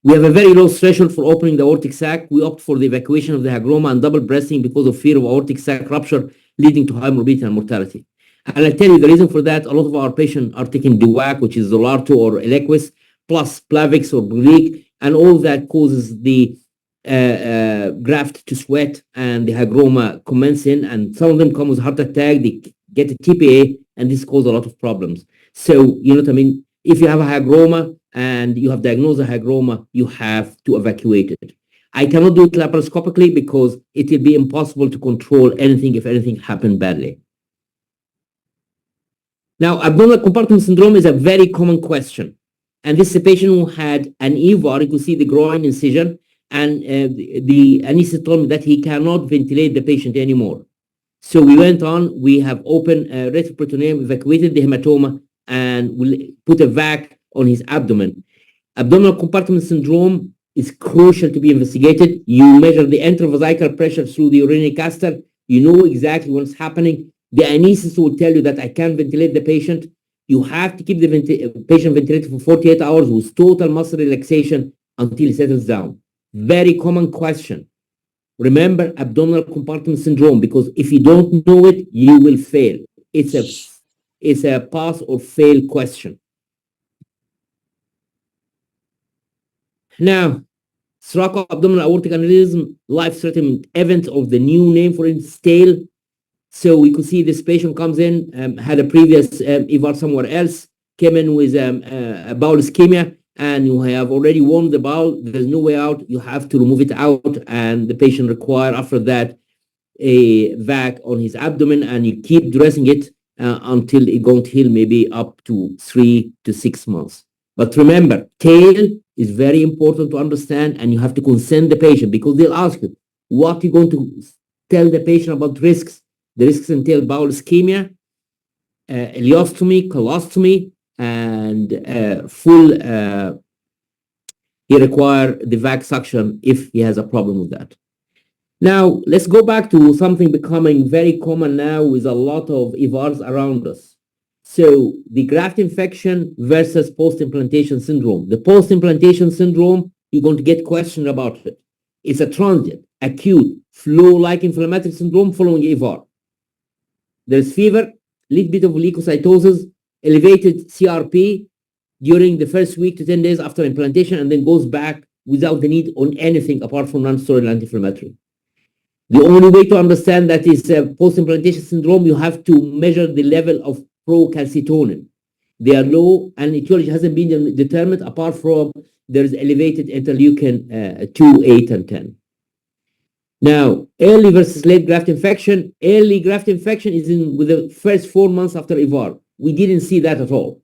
We have a very low threshold for opening the aortic sac. We opt for the evacuation of the hygroma and double breasting because of fear of aortic sac rupture leading to high morbidity and mortality. And I tell you the reason for that, a lot of our patients are taking DUAC, which is Zolarto or Eliquis, plus Plavix or Brilique, and all that causes the graft to sweat and the hygroma commencing, and some of them come with heart attack, they get a TPA, and this causes a lot of problems. So, you know what I mean? If you have a hygroma and you have diagnosed a hygroma, you have to evacuate it. I cannot do it laparoscopically because it will be impossible to control anything if anything happened badly. Now, abdominal compartment syndrome is a very common question. And this is a patient who had an EVAR. You can see the groin incision, and the anesthetist told me that he cannot ventilate the patient anymore. So we went on, we have opened retroperitoneum, evacuated the hematoma, and we'll put a vac on his abdomen. Abdominal compartment syndrome is crucial to be investigated. You measure the intravesical pressure through the urinary catheter. You know exactly what's happening. The anesthetist will tell you that I can't ventilate the patient. You have to keep the patient ventilated for 48 hours with total muscle relaxation until he settles down. Very common question. Remember abdominal compartment syndrome, because if you don't know it, you will fail. It's a pass or fail question. Now, thoracoabdominal aortic aneurysm, life-threatening event of the new name for it, stale. So we could see this patient comes in, had a previous EVAR somewhere else, came in with a bowel ischemia, and you have already warmed the bowel. There's no way out. You have to remove it out, and the patient require after that a vac on his abdomen, and you keep dressing it until it won't heal, maybe up to 3 to 6 months. But remember, tail is very important to understand, and you have to consent the patient because they'll ask you, what are you going to tell the patient about risks? The risks entail bowel ischemia, ileostomy, colostomy, and full, he require the vac suction if he has a problem with that. Now, let's go back to something becoming very common now with a lot of EVARs around us. So the graft infection versus post-implantation syndrome. The post-implantation syndrome, you're going to get questioned about it. It's a transient, acute, flu-like inflammatory syndrome following EVAR. There's fever, little bit of leukocytosis, elevated CRP during the first week to 10 days after implantation, and then goes back without the need on anything apart from non-steroidal anti-inflammatory. The only way to understand that is post-implantation syndrome, you have to measure the level of procalcitonin. They are low, and etiology hasn't been determined apart from there is elevated interleukin 2, 8, and 10. Now, early versus late graft infection. Early graft infection is with the first 4 months after EVAR. We didn't see that at all.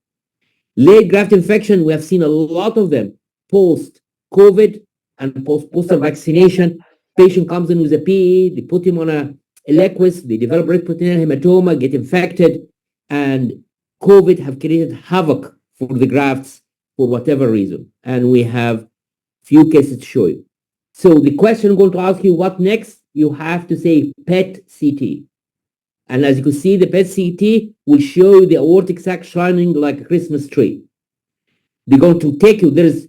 Late graft infection, we have seen a lot of them post-COVID and post-vaccination. Patient comes in with a PE, they put him on a Eliquis, they develop retroperitoneal hematoma, get infected, and COVID have created havoc for the grafts for whatever reason. And we have few cases to show you. So the question I'm going to ask you, what next? You have to say PET CT. And as you can see, the PET CT will show you the aortic sac shining like a Christmas tree. They're going to take you, there's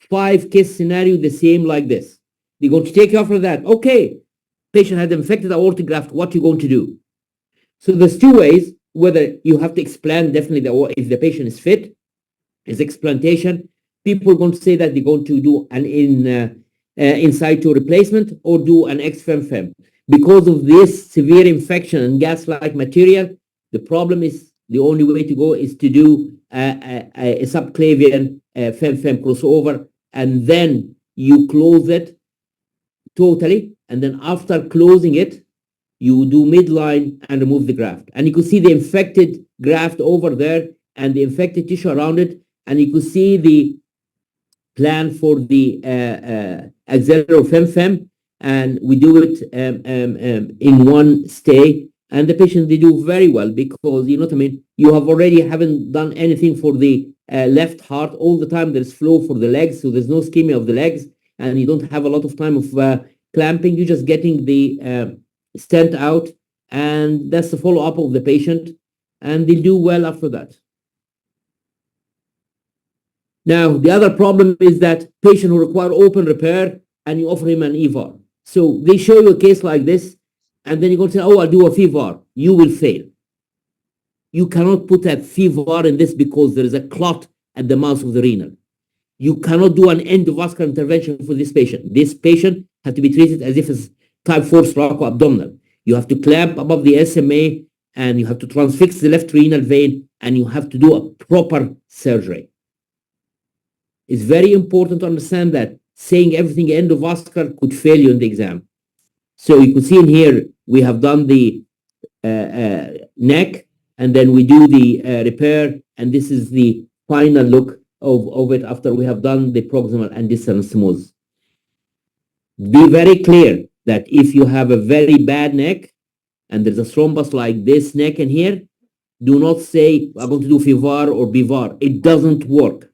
5 case scenario the same like this. They're going to take you after that. Okay, patient had infected aortic graft, what you going to do? So there's 2 ways, whether you have to explant definitely if the patient is fit, is explantation. People are going to say that they're going to do an in situ replacement or do an ex-fem-fem. Because of this severe infection and gas-like material, the problem is the only way to go is to do a subclavian fem-fem crossover, and then you close it totally, and then after closing it, you do midline and remove the graft. And you can see the infected graft over there and the infected tissue around it, and you can see the plan for the axillary fem-fem, and we do it in one stay, and the patient, they do very well because, you know what I mean, you have already haven't done anything for the left heart. All the time there's flow for the legs, so there's no ischemia of the legs, and you don't have a lot of time of clamping. You're just getting the stent out, and that's the follow-up of the patient, and they do well after that. Now, the other problem is that patient who require open repair, and you offer him an EVAR. So they show you a case like this, and then you're going to say, oh, I'll do a FEVAR. You will fail. You cannot put a FEVAR in this because there is a clot at the mouth of the renal. You cannot do an endovascular intervention for this patient. This patient has to be treated as if it's type 4 thoracoabdominal. You have to clamp above the SMA, and you have to transfix the left renal vein, and you have to do a proper surgery. It's very important to understand that saying everything endovascular could fail you in the exam. So you can see in here, we have done the neck, and then we do the repair, and this is the final look of it after we have done the proximal and distal anastomosis. Be very clear that if you have a very bad neck, and there's a thrombus like this neck in here, do not say, I'm going to do FEVAR or BVAR. It doesn't work.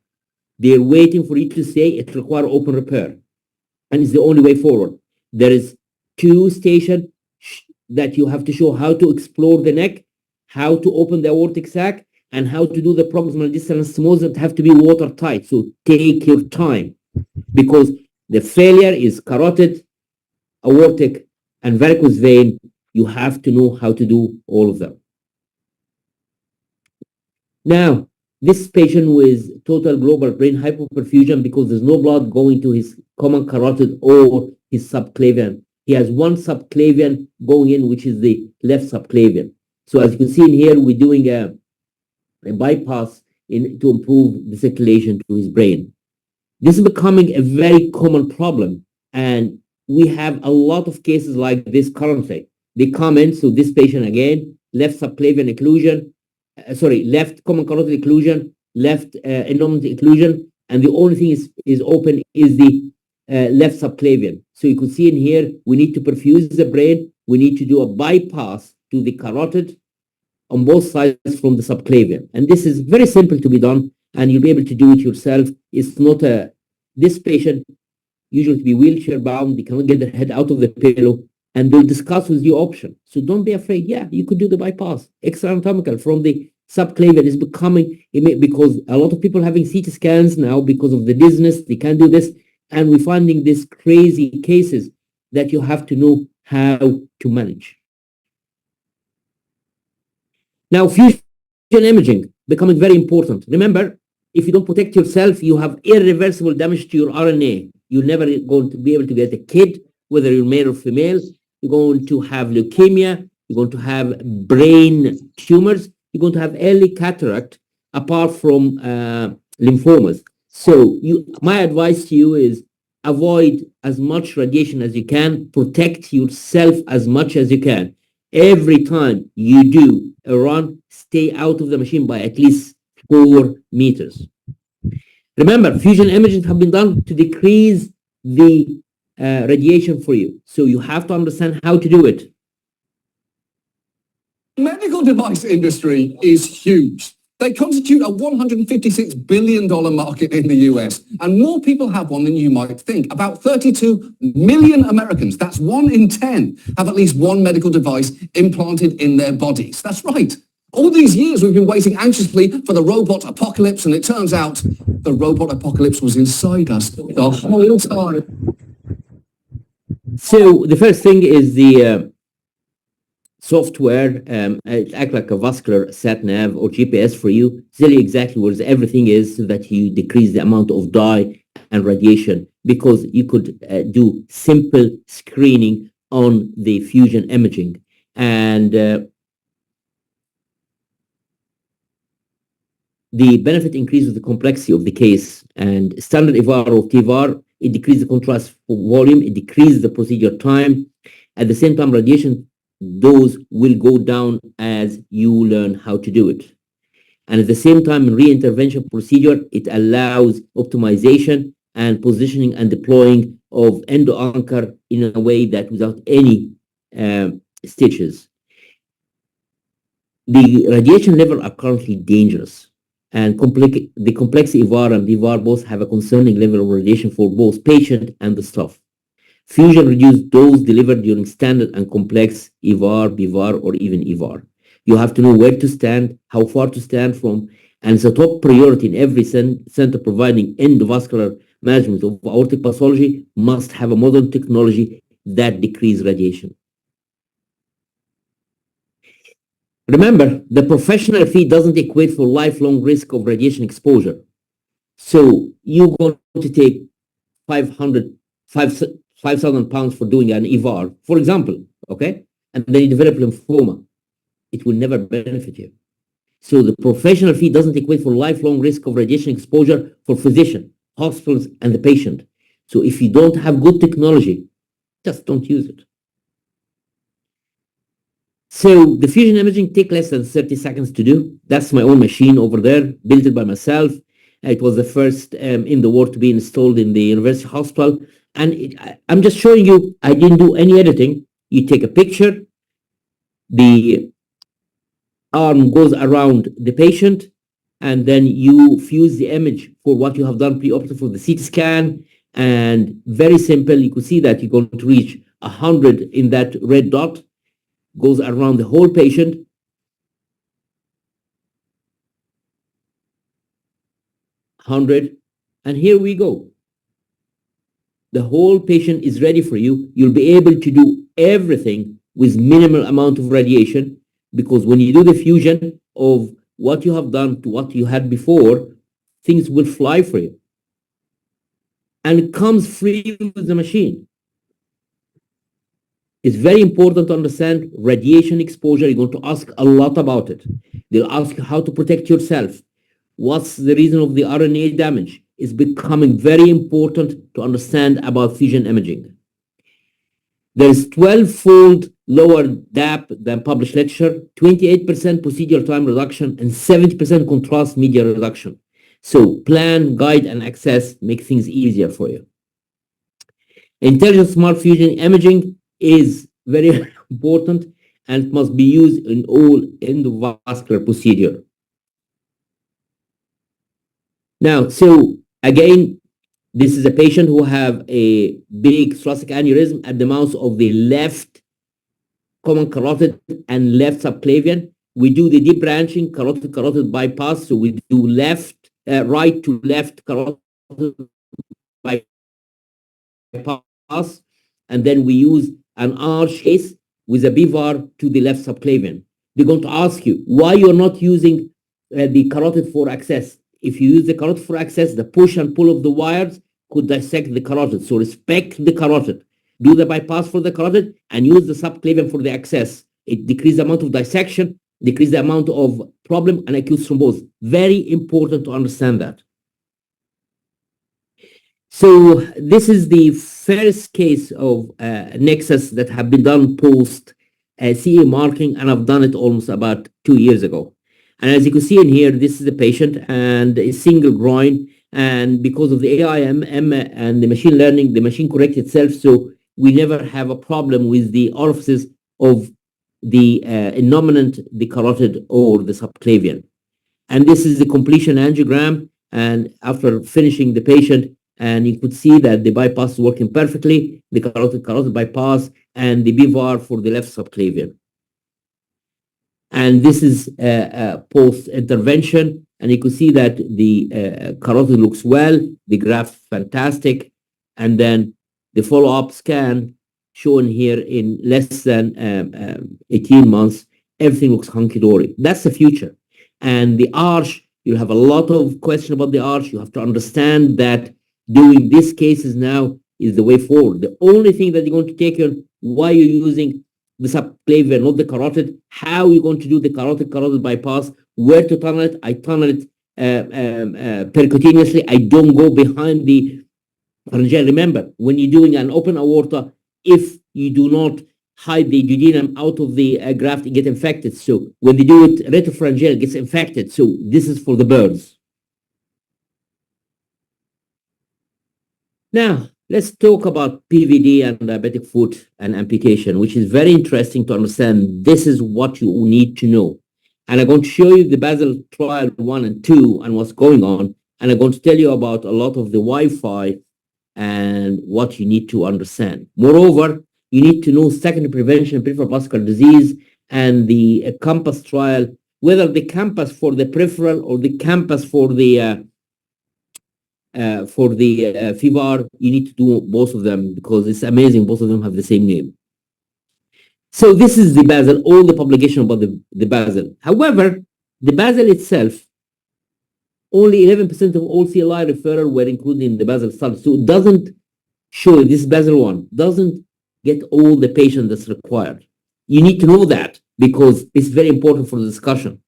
They're waiting for you to say it requires open repair. And it's the only way forward. There is 2 stations that you have to show how to explore the neck, how to open the aortic sac, and how to do the proximal distal anastomosis that have to be watertight. So take your time, because the failure is carotid, aortic, and varicose vein. You have to know how to do all of them. Now, this patient with total global brain hypoperfusion because there's no blood going to his common carotid or his subclavian. He has one subclavian going in, which is the left subclavian. So as you can see in here, we're doing a bypass to improve the circulation to his brain. This is becoming a very common problem, and we have a lot of cases like this currently. They come in, so this patient again, left subclavian occlusion, left common carotid occlusion, left innominate occlusion, and the only thing is open is the left subclavian. So you can see in here, we need to perfuse the brain. We need to do a bypass to the carotid on both sides from the subclavian. And this is very simple to be done, and you'll be able to do it yourself. It's not this patient usually to be wheelchair bound. They cannot get their head out of the pillow, and they'll discuss with you option. So don't be afraid. Yeah, you could do the bypass. Extra-anatomical from the subclavian is becoming, because a lot of people having CT scans now because of the dizziness, they can't do this. And we're finding these crazy cases that you have to know how to manage. Now, fusion imaging. becoming very important. Remember, if you don't protect yourself, you have irreversible damage to your RNA. You're never going to be able to get a kid, whether you're male or female. You're going to have leukemia. You're going to have brain tumors. You're going to have early cataract, apart from lymphomas. So my advice to you is avoid as much radiation as you can. Protect yourself as much as you can. Every time you do a run, stay out of the machine by at least 4 meters. Remember, fusion imaging have been done to decrease the radiation for you. So you have to understand how to do it. The medical device industry is huge. They constitute a $156 billion market in the US, and more people have one than you might think. About 32 million Americans, that's 1 in 10, have at least one medical device implanted in their bodies. That's right. All these years we've been waiting anxiously for the robot apocalypse, and it turns out the robot apocalypse was inside us the whole time. So the first thing is the software. It acts like a vascular sat nav or GPS for you, tell you exactly where everything is, so that you decrease the amount of dye and radiation, because you could do simple screening on the fusion imaging. And the benefit increases the complexity of the case. And standard EVAR or TVAR, it decreases the contrast volume, it decreases the procedure time. At the same time, radiation dose will go down as you learn how to do it. And at the same time, in re-intervention procedure, it allows optimization and positioning and deploying of endo anchor in a way that without any stitches. The radiation levels are currently dangerous, and the complex EVAR and BVAR both have a concerning level of radiation for both patient and the staff. Fusion reduced dose delivered during standard and complex EVAR, BVAR, or even EVAR. You have to know where to stand, how far to stand from, and it's a top priority in every center providing endovascular management of aortic pathology must have a modern technology that decreases radiation. Remember, the professional fee doesn't equate for lifelong risk of radiation exposure. So you're going to take 5,000 pounds for doing an EVAR, for example, okay? And then you develop lymphoma. It will never benefit you. So the professional fee doesn't equate for lifelong risk of radiation exposure for physician, hospitals, and the patient. So if you don't have good technology, just don't use it. So the fusion imaging takes less than 30 seconds to do. That's my own machine over there, built it by myself. It was the first in the world to be installed in the university hospital. And I'm just showing you, I didn't do any editing. You take a picture, the arm goes around the patient, and then you fuse the image for what you have done pre-operative for the CT scan. And very simple, you could see that you're going to reach 100 in that red dot, goes around the whole patient. 100, and here we go. The whole patient is ready for you. You'll be able to do everything with minimal amount of radiation, because when you do the fusion of what you have done to what you had before, things will fly for you. And it comes free with the machine. It's very important to understand radiation exposure. You're going to ask a lot about it. They'll ask you how to protect yourself. What's the reason of the RNA damage? It's becoming very important to understand about fusion imaging. There's 12-fold lower DAP than published literature, 28% procedural time reduction, and 70% contrast media reduction. So plan, guide, and access make things easier for you. Intelligent smart fusion imaging is very important and must be used in all endovascular procedure. Now, so again, this is a patient who have a big thoracic aneurysm at the mouth of the left common carotid and left subclavian. We do the deep branching carotid bypass. So we do right to left carotid bypass, and then we use an arch case with a BVAR to the left subclavian. They're going to ask you why you're not using the carotid for access. If you use the carotid for access, the push and pull of the wires could dissect the carotid. So respect the carotid. Do the bypass for the carotid and use the subclavian for the access. It decreases the amount of dissection, decrease the amount of problem and acute thrombose. Very important to understand that. So this is the first case of nexus that have been done post CE marking, and I've done it almost about 2 years ago. And as you can see in here, this is a patient and a single groin, and because of the AI and the machine learning, the machine corrects itself, so we never have a problem with the orifices of the innominate, the carotid, or the subclavian. And this is the completion angiogram, and after finishing the patient, and you could see that the bypass is working perfectly, the carotid bypass, and the BVAR for the left subclavian. And this is post-intervention, and you can see that the carotid looks well, the graft fantastic, and then the follow-up scan shown here in less than 18 months, everything looks hunky-dory. That's the future. And the arch, you'll have a lot of questions about the arch. You have to understand that doing these cases now is the way forward. The only thing that you're going to take on why you're using the subclavian, not the carotid, how you're going to do the carotid bypass, where to tunnel it. I tunnel it percutaneously. I don't go behind the pharyngeal. Remember, when you're doing an open aorta, if you do not hide the duodenum out of the graft, it gets infected. So when they do it retropharyngeal, it gets infected. So this is for the birds. Now, let's talk about PVD and diabetic foot and amputation, which is very interesting to understand. This is what you need to know. And I'm going to show you the Basel trial 1 and 2 and what's going on. And I'm going to tell you about a lot of the Wi-Fi and what you need to understand. Moreover, you need to know secondary prevention of peripheral vascular disease and the CAMPAS trial, whether the CAMPAS for the peripheral or the CAMPAS for the FIVAR, you need to do both of them because it's amazing. Both of them have the same name. So this is the Basel, all the publication about the Basel. However, the Basel itself, only 11% of all CLI referral were included in the Basel study. So it doesn't show, this Basel 1 doesn't get all the patients that's required. You need to know that because it's very important for the discussion.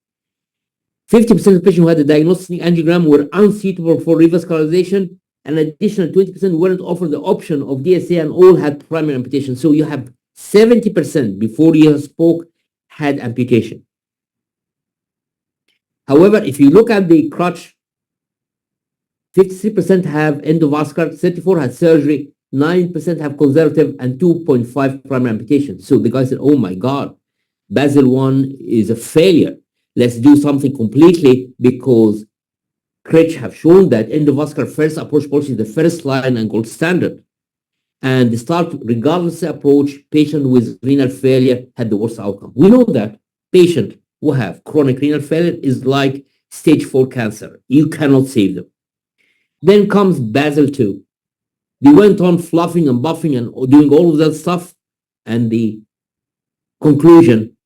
50% of patients who had a diagnostic angiogram were unsuitable for revascularization, and an additional 20% weren't offered the option of DSA and all had primary amputation. So you have 70% before you spoke had amputation. However, if you look at the crutch, 53% have endovascular, 34% had surgery, 9% have conservative, and 2.5 primary amputation. So the guy said, oh my God, Basel 1 is a failure. Let's do something completely because Critch have shown that endovascular first approach policy is the first line and gold standard. And the start, regardless of approach, patient with renal failure had the worst outcome. We know that patient who have chronic renal failure is like stage 4 cancer. You cannot save them. Then comes Basel 2. They went on fluffing and buffing and doing all of that stuff. And the conclusion,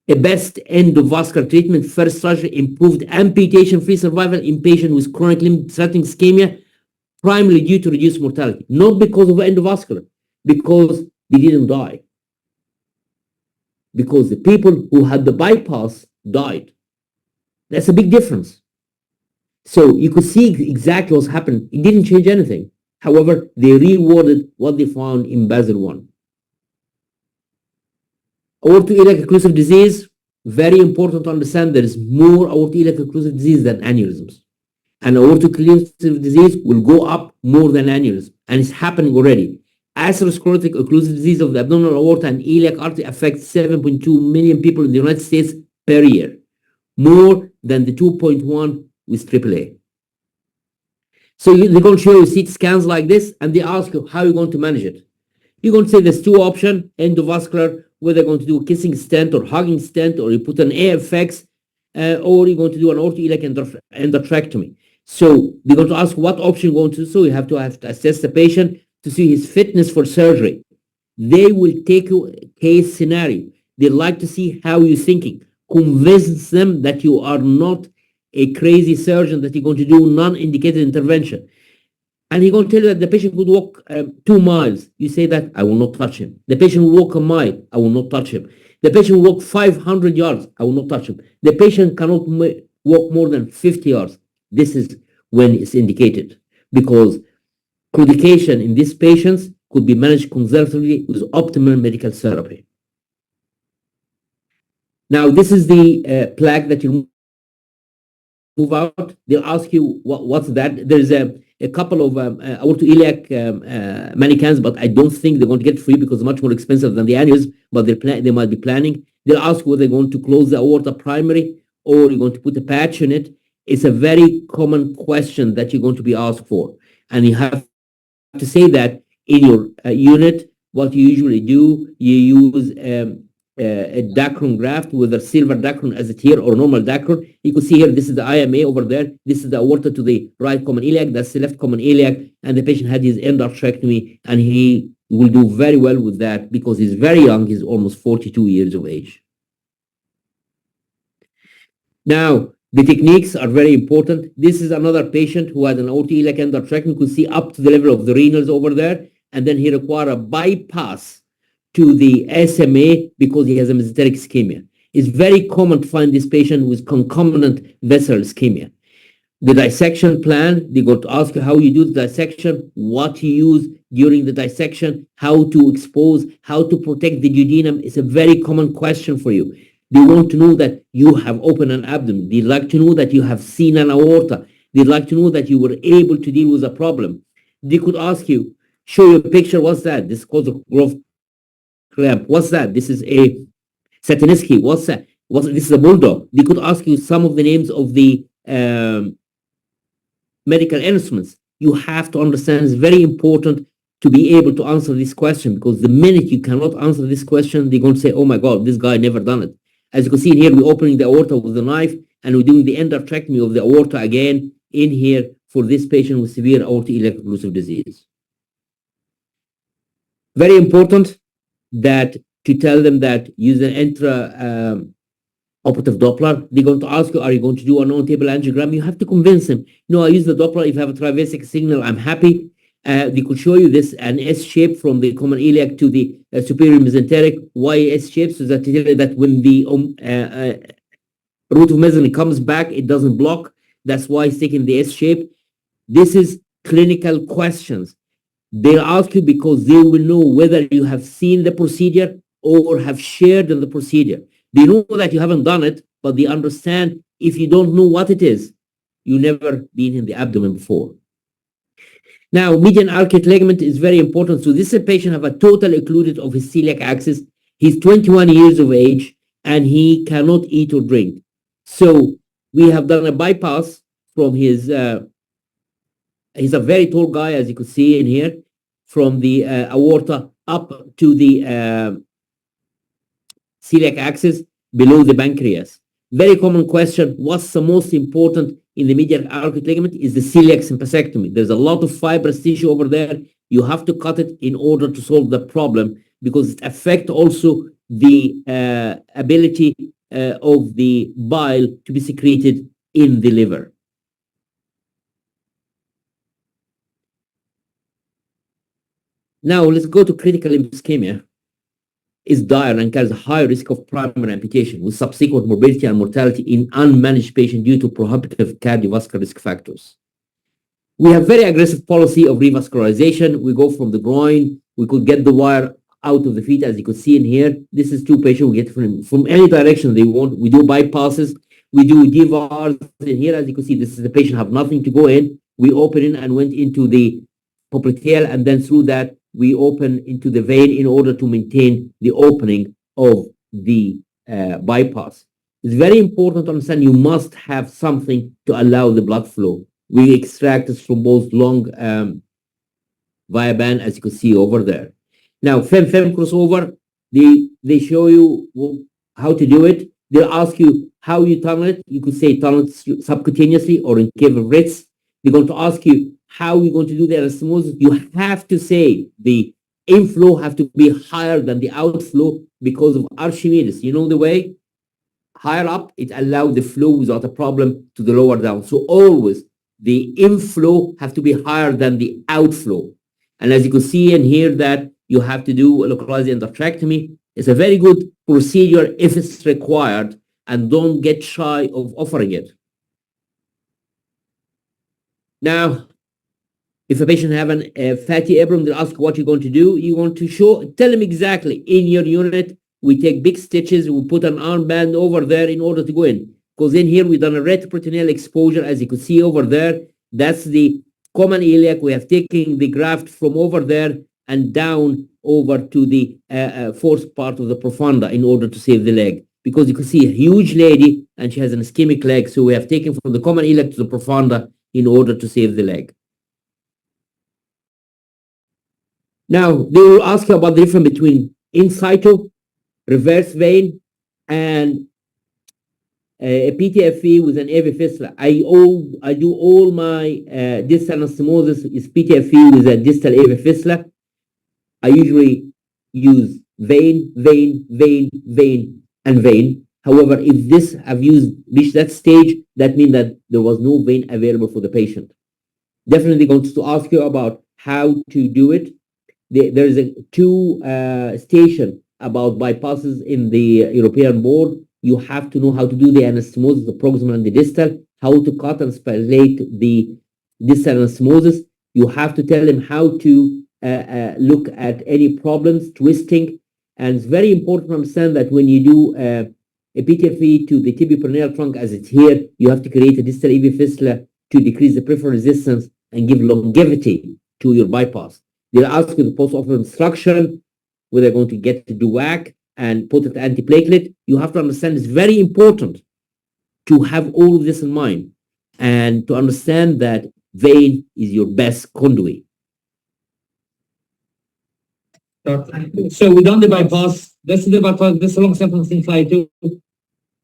a best endovascular treatment, first surgery, improved amputation-free survival in patients with chronic limb-threatening ischemia, primarily due to reduced mortality. Not because of endovascular, because they didn't die. Because the people who had the bypass died. That's a big difference. So you could see exactly what's happened. It didn't change anything. However, they rewarded what they found in Basel 1. Aortic occlusive disease, very important to understand there is more aortic occlusive disease than aneurysms. And aortic occlusive disease will go up more than aneurysm. And it's happening already. Atherosclerotic occlusive disease of the abdominal aorta and iliac artery affects 7.2 million people in the United States per year. More than the 2.1 with AAA. So they're going to show you CT scans like this, and they ask you how you're going to manage it. You're going to say there's two options, endovascular, whether you're going to do a kissing stent or hugging stent, or you put an AFX, or you're going to do an aortic endarterectomy. So they're going to ask what option you're going to do. So you have to assess the patient to see his fitness for surgery. They will take you a case scenario. They like to see how you're thinking. Convince them that you are not a crazy surgeon that you're going to do non-indicated intervention. And he's going to tell you that the patient could walk 2 miles. You say that, I will not touch him. The patient will walk a mile. I will not touch him. The patient will walk 500 yards. I will not touch him. The patient cannot walk more than 50 yards. This is when it's indicated, because claudication in these patients could be managed conservatively with optimal medical therapy. Now, this is the plaque that you move out. They'll ask you, what's that? There's a couple of aortoiliac manicans, but I don't think they're going to get free because it's much more expensive than the aneurysm, but they might be planning. They'll ask you whether they're going to close the aorta primary or you're going to put a patch in it. It's a very common question that you're going to be asked for. And you have to say that in your unit. What you usually do, you use a Dacron graft, whether silver Dacron as it here or normal Dacron. You can see here, this is the IMA over there. This is the aorta to the right common iliac. That's the left common iliac. And the patient had his endarterectomy, and he will do very well with that because he's very young. He's almost 42 years of age. Now, the techniques are very important. This is another patient who had an aortoiliac endarterectomy. You can see up to the level of the renals over there. And then he required a bypass to the SMA because he has a mesenteric ischemia. It's very common to find this patient with concomitant vessel ischemia. The dissection plan, they're going to ask you how you do the dissection, what you use during the dissection, how to expose, how to protect the duodenum. It's a very common question for you. They want to know that you have opened an abdomen. They'd like to know that you have seen an aorta. They'd like to know that you were able to deal with a problem. They could ask you, show you a picture, what's that? This is called a growth clamp. What's that? This is a Satinsky. What's that? This is a bulldog. They could ask you some of the names of the medical instruments. You have to understand it's very important to be able to answer this question, because the minute you cannot answer this question, they're going to say, oh my God, this guy never done it. As you can see in here, we're opening the aorta with a knife, and we're doing the endarterectomy of the aorta again in here for this patient with severe aortoiliac occlusive disease. Very important that to tell them that use an operative Doppler. They're going to ask you, are you going to do a non-table angiogram? You have to convince them. No, I use the Doppler. If you have a trivesic signal, I'm happy. They could show you this, an S shape from the common iliac to the superior mesenteric. Why S shape? So that when the root of mesentery comes back, it doesn't block. That's why it's taking the S shape. This is clinical questions. They'll ask you because they will know whether you have seen the procedure or have shared in the procedure. They know that you haven't done it, but they understand if you don't know what it is, you've never been in the abdomen before. Now, median arcuate ligament is very important. So this is a patient have a total occluded of his celiac axis. He's 21 years of age, and he cannot eat or drink. So we have done a bypass from his, he's a very tall guy, as you could see in here, from the aorta up to the celiac axis below the pancreas. Very common question, what's the most important in the medial arcuate ligament is the celiac sympathectomy. There's a lot of fibrous tissue over there. You have to cut it in order to solve the problem, because it affects also the ability of the bile to be secreted in the liver. Now let's go to critical ischemia. Is dire and carries a high risk of primary amputation with subsequent morbidity and mortality in unmanaged patients due to prohibitive cardiovascular risk factors. We have very aggressive policy of revascularization. We go from the groin. We could get the wire out of the feet, as you could see in here. This is 2 patients we get from any direction they want. We do bypasses. We do DVARs in here. As you can see, this is the patient have nothing to go in. We open in and went into the popliteal, and then through that, we open into the vein in order to maintain the opening of the bypass. It's very important to understand you must have something to allow the blood flow. We extract this from both long via band, as you can see over there. Now, fem crossover, they show you how to do it. They'll ask you how you tunnel it. You could say tunnel it subcutaneously or in cave of Ritz. They're going to ask you how you're going to do the anastomosis. You have to say the inflow have to be higher than the outflow because of Archimedes. You know the way? higher up, it allows the flow without a problem to the lower down. So always the inflow have to be higher than the outflow. And as you can see and hear that you have to do a localized endarterectomy. It's a very good procedure if it's required, and don't get shy of offering it. Now, if a patient have a fatty Abraham, they ask what you're going to do. You want to tell them exactly in your unit. We take big stitches, we put an armband over there in order to go in. Because in here we've done a retroperitoneal exposure, as you can see over there. That's the common iliac. We have taken the graft from over there and down over to the fourth part of the profunda in order to save the leg. Because you can see a huge lady and she has an ischemic leg. So we have taken from the common iliac to the profunda in order to save the leg. Now, they will ask you about the difference between in situ, reverse vein, and a PTFE with an AV fistula. I do all my distal anastomosis is PTFE with a distal AV fistula. I usually use vein, vein, vein, vein, and vein. However, if this have reached that stage, that means that there was no vein available for the patient. Definitely going to ask you about how to do it. There is a two station about bypasses in the European board. You have to know how to do the anastomosis, the proximal and the distal, how to cut and spallate the distal anastomosis. You have to tell them how to look at any problems, twisting. And it's very important to understand that when you do a PTFE to the tibioperoneal trunk, as it's here, you have to create a distal AV fistula to decrease the peripheral resistance and give longevity to your bypass. They'll ask you the post-op instruction, whether they're going to get the DUAC and put it antiplatelet. You have to understand it's very important to have all of this in mind and to understand that vein is your best conduit. So we done the bypass. This is the bypass. This is a long sentence inside too.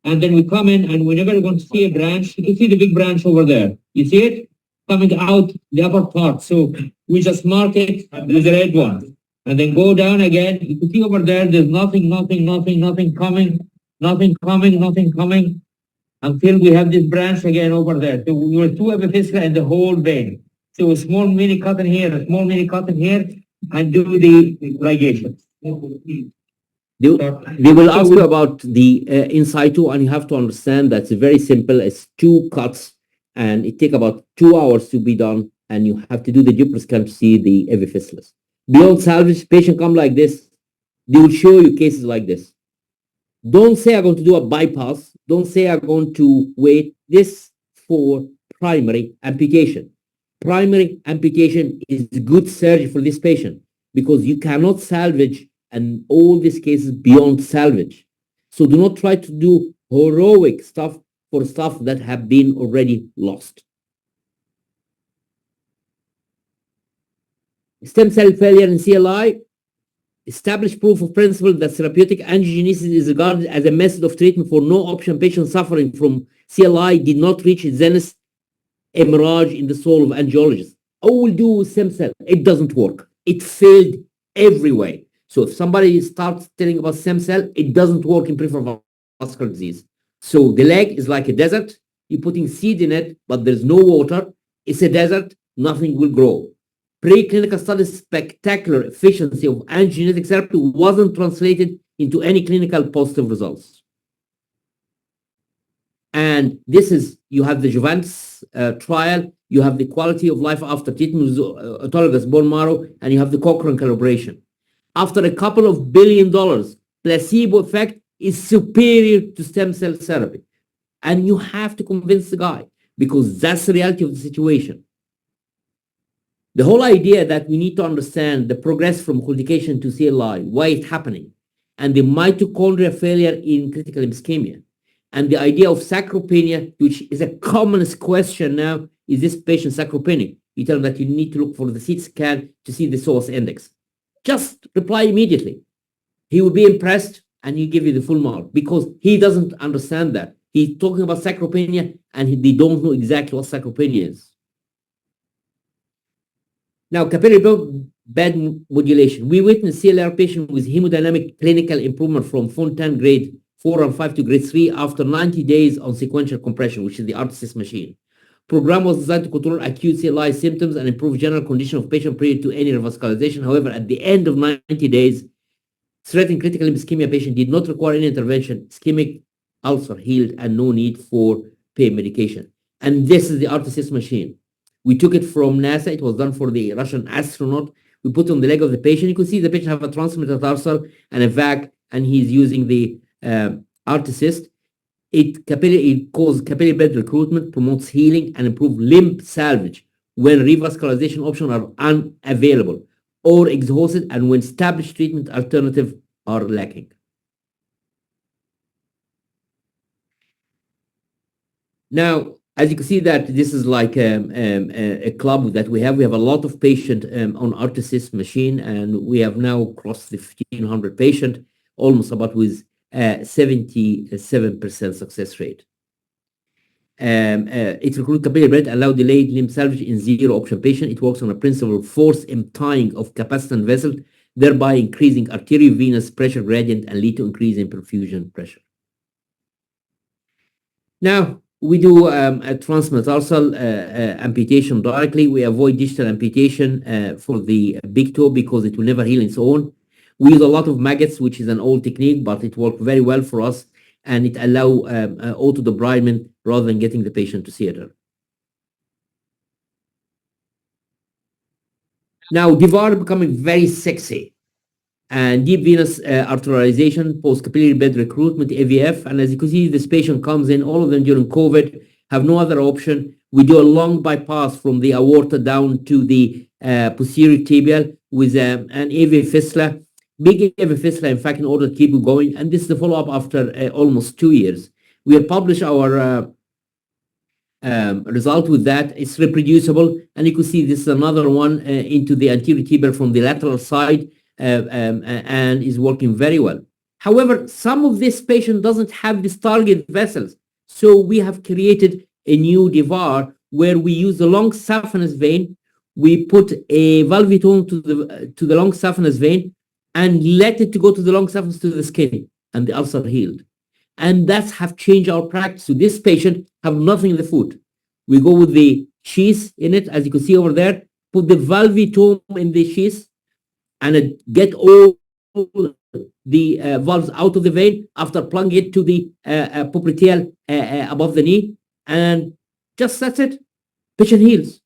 And then we come in, and whenever we're going to see a branch, you can see the big branch over there. You see it coming out the upper part. So we just mark it with the red one, and then go down again. You can see over there. There's nothing coming, until we have this branch again over there. So we were two epiphyseal and the whole vein. So a small mini cut in here, a small mini cut in here, and do the ligation. They will ask you about the in situ, and you have to understand that it's very simple. It's two cuts, and it takes about 2 hours to be done, and you have to do the Doppler scan to see the AV fistulas. Beyond salvage, patient come like this. They will show you cases like this. Don't say I'm going to do a bypass. Don't say I'm going to wait. This for primary amputation. Primary amputation is good surgery for this patient because you cannot salvage, and all these cases beyond salvage. So do not try to do heroic stuff for stuff that have been already lost. Stem cell failure in CLI. Established proof of principle that therapeutic angiogenesis is regarded as a method of treatment for no option. Patients suffering from CLI did not reach zenith hemorrhage in the soul of angiologists. All we do with stem cell, it doesn't work. It failed everywhere. So if somebody starts telling about stem cell, it doesn't work in peripheral vascular disease. So the leg is like a desert. You're putting seed in it, but there's no water. It's a desert. Nothing will grow. Preclinical studies, spectacular efficiency of angiogenetic therapy wasn't translated into any clinical positive results. And this is, you have the Juventus trial, you have the quality of life after treatment with autologous bone marrow, and you have the Cochrane calibration. After a couple of $1 billion, placebo effect is superior to stem cell therapy. And you have to convince the guy because that's the reality of the situation. The whole idea that we need to understand the progress from claudication to CLI, why it's happening, and the mitochondrial failure in critical ischemia, and the idea of sarcopenia, which is a commonest question now, is this patient sarcopenic? You tell them that you need to look for the CT scan to see the source index. Just reply immediately. He will be impressed and he'll give you the full mark because he doesn't understand that. He's talking about sarcopenia and they don't know exactly what sarcopenia is. Now, capillary bed modulation. We witnessed CLR patient with hemodynamic clinical improvement from Fontaine grade 4 and 5 to grade 3 after 90 days on sequential compression, which is the RTSS machine. Program was designed to control acute CLI symptoms and improve general condition of patient prior to any revascularization. However, at the end of 90 days, threatened critical limb ischemia patient did not require any intervention. Ischemic ulcer healed and no need for pain medication. And this is the RTSS machine. We took it from NASA. It was done for the Russian astronaut. We put it on the leg of the patient. You can see the patient have a transmitted tarsal and a VAC, and he's using the RTSS. It causes capillary bed recruitment, promotes healing, and improves limb salvage when revascularization options are unavailable or exhausted, and when established treatment alternatives are lacking. Now, as you can see that this is like a club that we have. We have a lot of patients on RTSS machine, and we have now crossed the 1,500 patients, almost about with 77% success rate. It recruits capillary bed, allow delayed limb salvage in zero option patient. It works on a principle of force emptying of capacitant vessel, thereby increasing arteriovenous pressure gradient and lead to increase in perfusion pressure. Now, we do a transmetatarsal amputation directly. We avoid digital amputation for the big toe because it will never heal on its own. We use a lot of maggots, which is an old technique, but it worked very well for us, and it allows auto debridement rather than getting the patient to theater. Now, DVAR becoming very sexy, and deep venous arterialization, post-capillary bed recruitment, AVF, and as you can see, this patient comes in, all of them during COVID, have no other option. We do a long bypass from the aorta down to the posterior tibial with an AV fistula, big AV fistula, in fact, in order to keep it going. And this is the follow-up after almost 2 years. We have published our result with that. It's reproducible, and you can see this is another one into the anterior tibial from the lateral side, and is working very well. However, some of this patient doesn't have these target vessels, so we have created a new DVAR where we use the long saphenous vein. We put a valvulotome to the long saphenous vein and let it to go to the long saphenous to the skin, and the ulcer healed. And that's have changed our practice. So this patient have nothing in the foot. We go with the sheath in it, as you can see over there, put the valvulotome in the sheath, and get all the valves out of the vein after plunging it to the popliteal above the knee, and just that's it. Patient heals.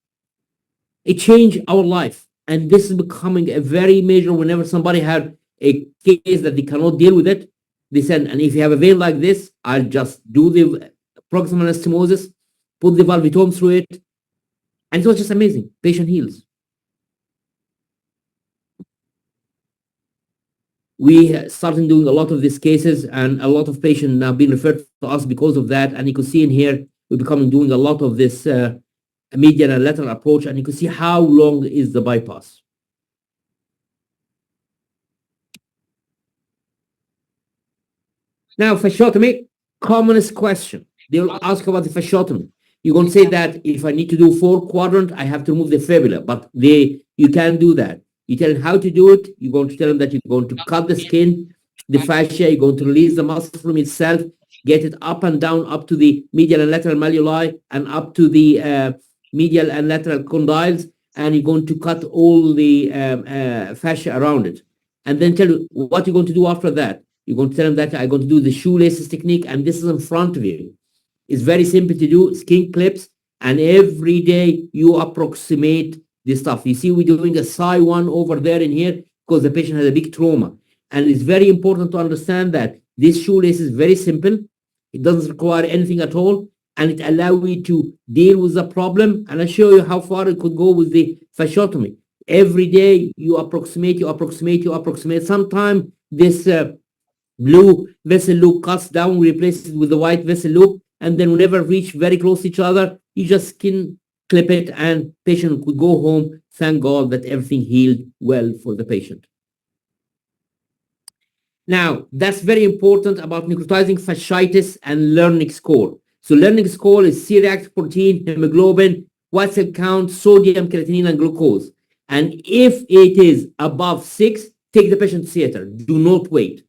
It changed our life, and this is becoming a very major. Whenever somebody had a case that they cannot deal with it, they said, and if you have a vein like this, I'll just do the proximal anastomosis, put the valvulotome through it, and it was just amazing. Patient heals. We started doing a lot of these cases, and a lot of patients now being referred to us because of that. And you can see in here, we're becoming doing a lot of this medial and lateral approach, and you can see how long is the bypass. Now, fasciotomy, commonest question. They will ask about the fasciotomy. You're going to say that if I need to do 4 quadrant, I have to remove the fibula, but you can't do that. You tell them how to do it. You're going to tell them that you're going to cut the skin, the fascia, you're going to release the muscle from itself, get it up and down, up to the medial and lateral malleoli, and up to the medial and lateral condyles, and you're going to cut all the fascia around it. And then tell you what you're going to do after that. You're going to tell them that I'm going to do the shoelaces technique, and this is in front of you. It's very simple to do, skin clips, and every day you approximate this stuff. You see, we're doing a psi 1 over there in here because the patient has a big trauma. And it's very important to understand that this shoelace is very simple. It doesn't require anything at all, and it allows you to deal with the problem. And I'll show you how far it could go with the fasciotomy. Every day you approximate, you approximate, you approximate. Sometimes this blue vessel loop cuts down, we replace it with the white vessel loop, and then whenever reach very close to each other, you just skin clip it, and patient could go home. Thank God that everything healed well for the patient. Now, that's very important about necrotizing fasciitis and learning score. So learning score is C-reactive protein, hemoglobin, white cell count, sodium, creatinine, and glucose. And if it is above 6, take the patient to theater. Do not wait.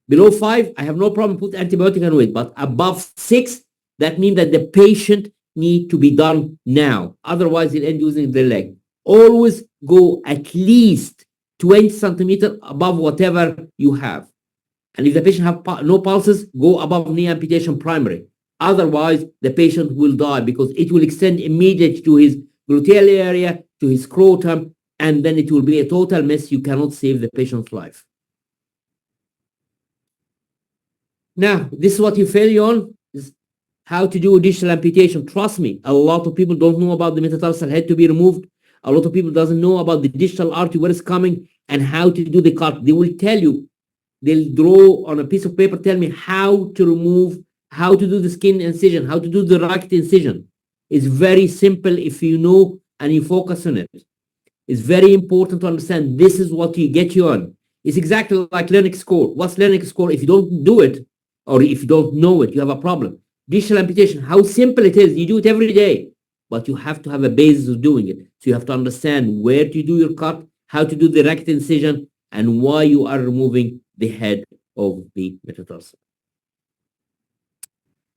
Below 5, I have no problem put antibiotic and wait, but above 6, that means that the patient need to be done now. Otherwise, he'll end using the leg. Always go at least 20 centimeters above whatever you have. And if the patient have no pulses, go above knee amputation primary. Otherwise, the patient will die because it will extend immediately to his gluteal area, to his scrotum, and then it will be a total mess. You cannot save the patient's life. Now, this is what you fail on, is how to do digital amputation. Trust me, a lot of people don't know about the metatarsal head to be removed. A lot of people doesn't know about the digital artery, where it's coming, and how to do the cut. They will tell you, they'll draw on a piece of paper, tell me how to remove, how to do the skin incision, how to do the right incision. It's very simple if you know and you focus on it. It's very important to understand this is what you get you on. It's exactly like learning score. What's learning score? If you don't do it, or if you don't know it, you have a problem. Digital amputation, how simple it is. You do it every day, but you have to have a basis of doing it. So you have to understand where to do your cut, how to do the right incision, and why you are removing the head of the metatarsal.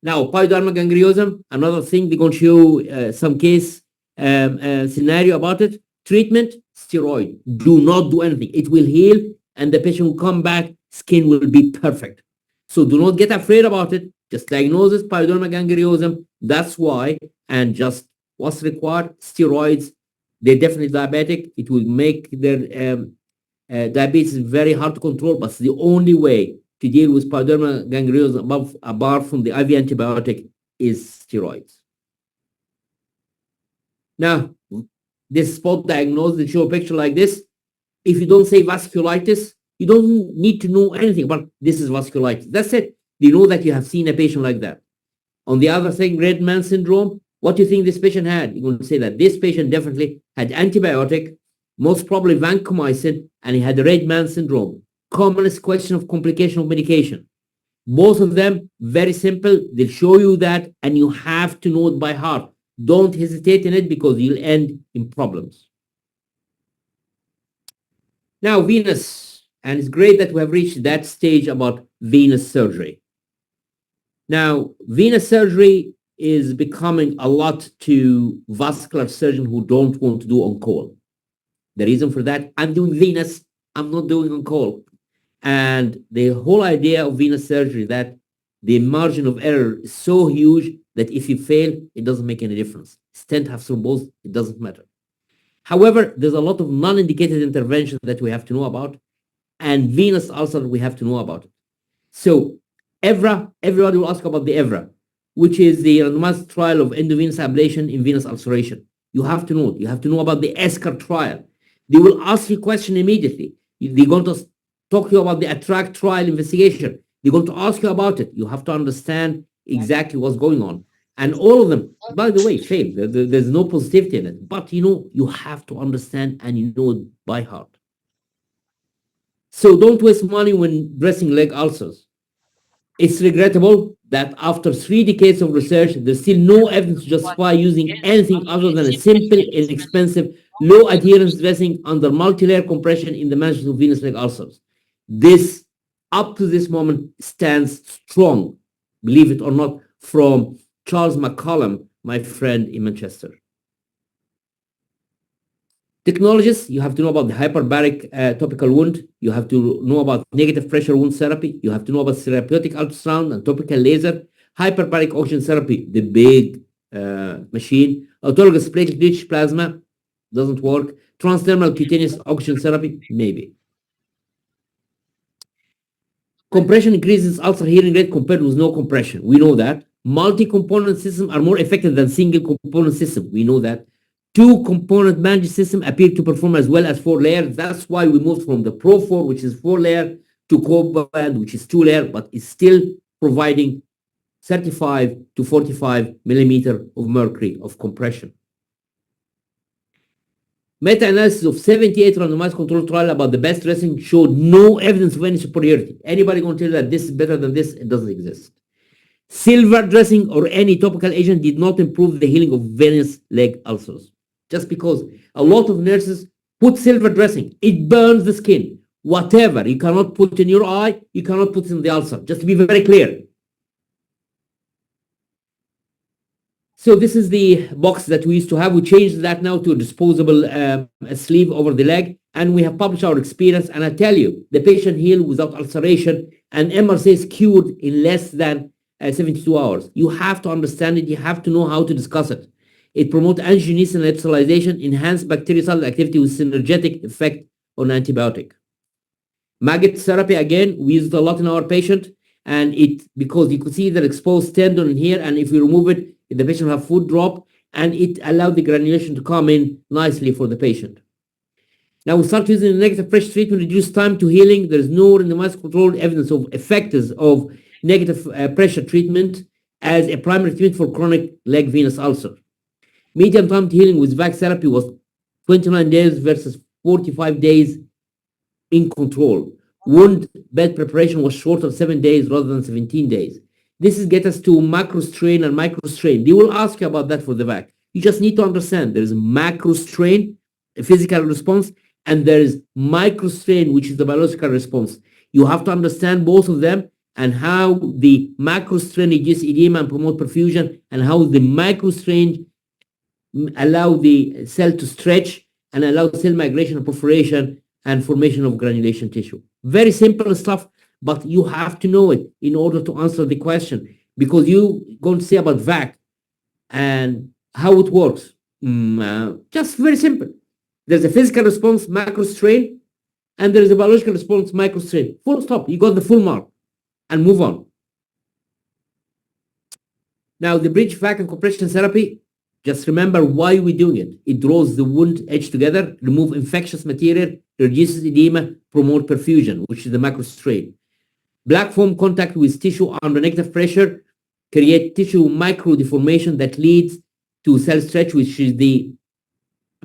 Now, pyoderma gangrenosum, another thing, they're going to show some case scenario about it. Treatment, steroid. Do not do anything. It will heal, and the patient will come back, skin will be perfect. So do not get afraid about it. Just diagnose it, pyoderma gangrenosum. That's why, and just what's required, steroids. They're definitely diabetic. It will make their diabetes very hard to control, but it's the only way to deal with pyoderma gangrenosum apart from the IV antibiotic is steroids. Now, this spot diagnosis, they show a picture like this. If you don't say vasculitis, you don't need to know anything about this is vasculitis. That's it. You know that you have seen a patient like that. On the other thing, red man syndrome, what do you think this patient had? You're going to say that this patient definitely had antibiotic, most probably vancomycin, and he had red man syndrome. Commonest question of complication of medication. Both of them, very simple. They'll show you that, and you have to know it by heart. Don't hesitate in it because you'll end in problems. Now, venous. And it's great that we have reached that stage about venous surgery. Now, venous surgery is becoming a lot to vascular surgeons who don't want to do on-call. The reason for that, I'm doing venous, I'm not doing on-call. And the whole idea of venous surgery that the margin of error is so huge that if you fail, it doesn't make any difference. Stent have thrombosis, it doesn't matter. However, there's a lot of non-indicated interventions that we have to know about, and venous ulcer we have to know about it. So EVRA, everybody will ask about the EVRA, which is the randomized trial of endovenous ablation in venous ulceration. You have to know it. You have to know about the ESCAR trial. They will ask you a question immediately. They're going to talk to you about the ATTRACT trial investigation. They're going to ask you about it. You have to understand exactly what's going on. And all of them, by the way, fail. There's no positivity in it. But, you have to understand and you know it by heart. So don't waste money when dressing leg ulcers. It's regrettable that after 3 decades of research, there's still no evidence to justify using anything other than a simple, inexpensive, low adherence dressing under multi-layer compression in the management of venous leg ulcers. This, up to this moment, stands strong, believe it or not, from Charles McCollum, my friend in Manchester. Technologies, you have to know about the hyperbaric topical wound. You have to know about negative pressure wound therapy. You have to know about therapeutic ultrasound and topical laser. Hyperbaric oxygen therapy, the big machine. Autologous platelet-rich plasma, doesn't work. Transdermal cutaneous oxygen therapy, maybe. Compression increases ulcer healing rate compared with no compression. We know that. Multi-component systems are more effective than single-component system. We know that. 2-component managed system appear to perform as well as 4 layers. That's why we moved from the Pro 4, which is 4 layer, to Coband, which is 2 layer, but it's still providing 35 to 45 millimeter of mercury of compression. Meta-analysis of 78 randomized controlled trial about the best dressing showed no evidence of any superiority. Anybody going to tell you that this is better than this? It doesn't exist. Silver dressing or any topical agent did not improve the healing of venous leg ulcers. Just because a lot of nurses put silver dressing, it burns the skin. Whatever you cannot put in your eye, you cannot put in the ulcer. Just to be very clear. So this is the box that we used to have. We changed that now to a disposable sleeve over the leg, and we have published our experience. And I tell you, the patient healed without ulceration, and MRCS cured in less than 72 hours. You have to understand it. You have to know how to discuss it. It promotes angiogenesis and epithelialization, enhanced bactericidal activity with synergetic effect on antibiotic. Maggot therapy, again, we use it a lot in our patient, and because you could see the exposed tendon in here, and if we remove it, the patient will have foot drop, and it allowed the granulation to come in nicely for the patient. Now we start using the negative pressure treatment, reduce time to healing. There is no randomized controlled evidence of effects of negative pressure treatment as a primary treatment for chronic leg venous ulcer. Median time to healing with VAC therapy was 29 days versus 45 days in control. Wound bed preparation was shorter, 7 days rather than 17 days. This is get us to macro strain and micro strain. They will ask you about that for the VAC. You just need to understand there is macro strain, a physical response, and there is micro strain, which is the biological response. You have to understand both of them and how the macro strain reduce edema and promote perfusion, and how the micro strain allow the cell to stretch and allow cell migration and perforation and formation of granulation tissue. Very simple stuff, but you have to know it in order to answer the question, because you're going to say about VAC and how it works. Just very simple. There's a physical response, macro strain, and there is a biological response, micro strain. Full stop. You got the full mark and move on. Now, the bridge VAC and compression therapy, just remember why we're doing it. It draws the wound edge together, remove infectious material, reduces edema, promote perfusion, which is the macro strain. Black foam contact with tissue under negative pressure create tissue micro deformation that leads to cell stretch, which is the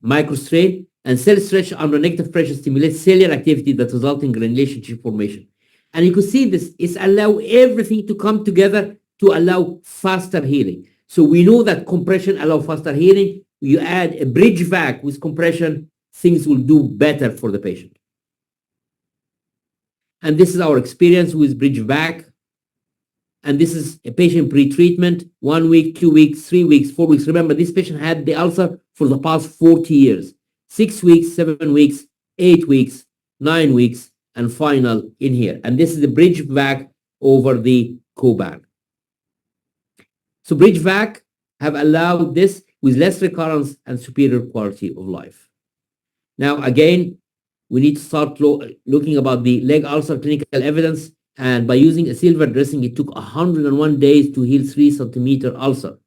micro strain, and cell stretch under negative pressure stimulates cellular activity that results in granulation tissue formation. And you can see this is allow everything to come together to allow faster healing. So we know that compression allows faster healing. You add a bridge VAC with compression, things will do better for the patient. And this is our experience with bridge VAC. And this is a patient pre-treatment, 1 week, 2 weeks, 3 weeks, 4 weeks. Remember, this patient had the ulcer for the past 40 years. 6 weeks, 7 weeks, 8 weeks, 9 weeks, and final in here. And this is the bridge VAC over the Coban. So bridge VAC have allowed this with less recurrence and superior quality of life. Now, again, we need to start looking about the leg ulcer clinical evidence. And by using a silver dressing, it took 101 days to heal 3 centimeter ulcer,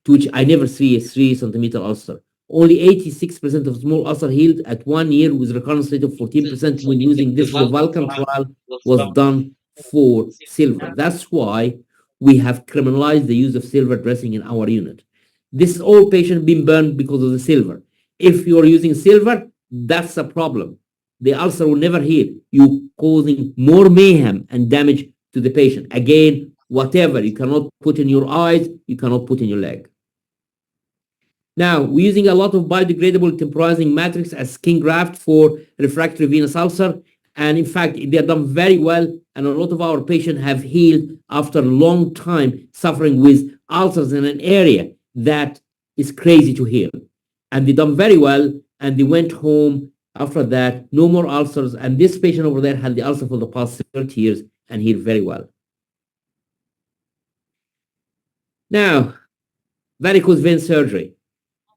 to which I never see a 3 centimeter ulcer. Only 86% of small ulcer healed at 1 year with recurrence rate of 14% when using this. The Vulcan trial was done for silver. That's why we have criminalized the use of silver dressing in our unit. This is all patients being burned because of the silver. If you're using silver, that's a problem. The ulcer will never heal. You're causing more mayhem and damage to the patient. Again, whatever you cannot put in your eyes, you cannot put in your leg. Now, we're using a lot of biodegradable temporizing matrix as skin graft for refractory venous ulcer. And in fact, they are done very well. And a lot of our patients have healed after a long time suffering with ulcers in an area that is crazy to heal. And they done very well. And they went home after that, no more ulcers. And this patient over there had the ulcer for the past 30 years and healed very well. Now, varicose vein surgery.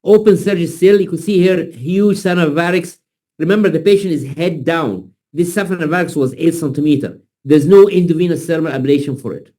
Open surgery still, you can see here, huge saphenous varix. Remember, the patient is head down. This saphenous varix was 8 centimeter. There's no endovenous thermal ablation for it.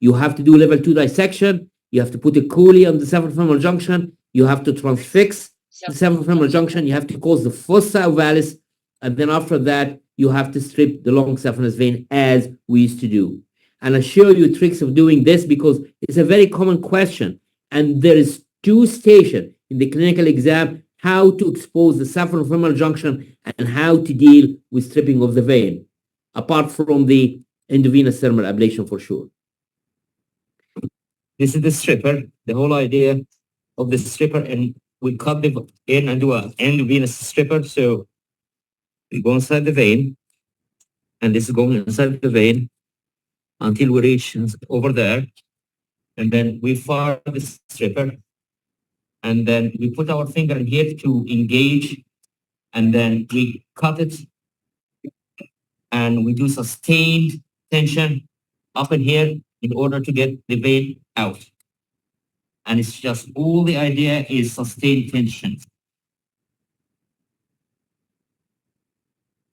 You have to do level 2 dissection. You have to put a Coley on the saphenofemoral junction. You have to transfix the saphenofemoral junction. You have to cause the fossa ovalis. And then after that, you have to strip the long saphenous vein as we used to do. And I'll show you tricks of doing this because it's a very common question. And there is 2 stations in the clinical exam, how to expose the saphenofemoral junction and how to deal with stripping of the vein, apart from the endovenous thermal ablation for sure. This is the stripper, the whole idea of the stripper, and we cut the in and do an endovenous stripper. So we go inside the vein, And this is going inside the vein until we reach over there. And then we fire the stripper. And then we put our finger here to engage. And then we cut it. And we do sustained tension up in here in order to get the vein out. And it's just all the idea is sustained tension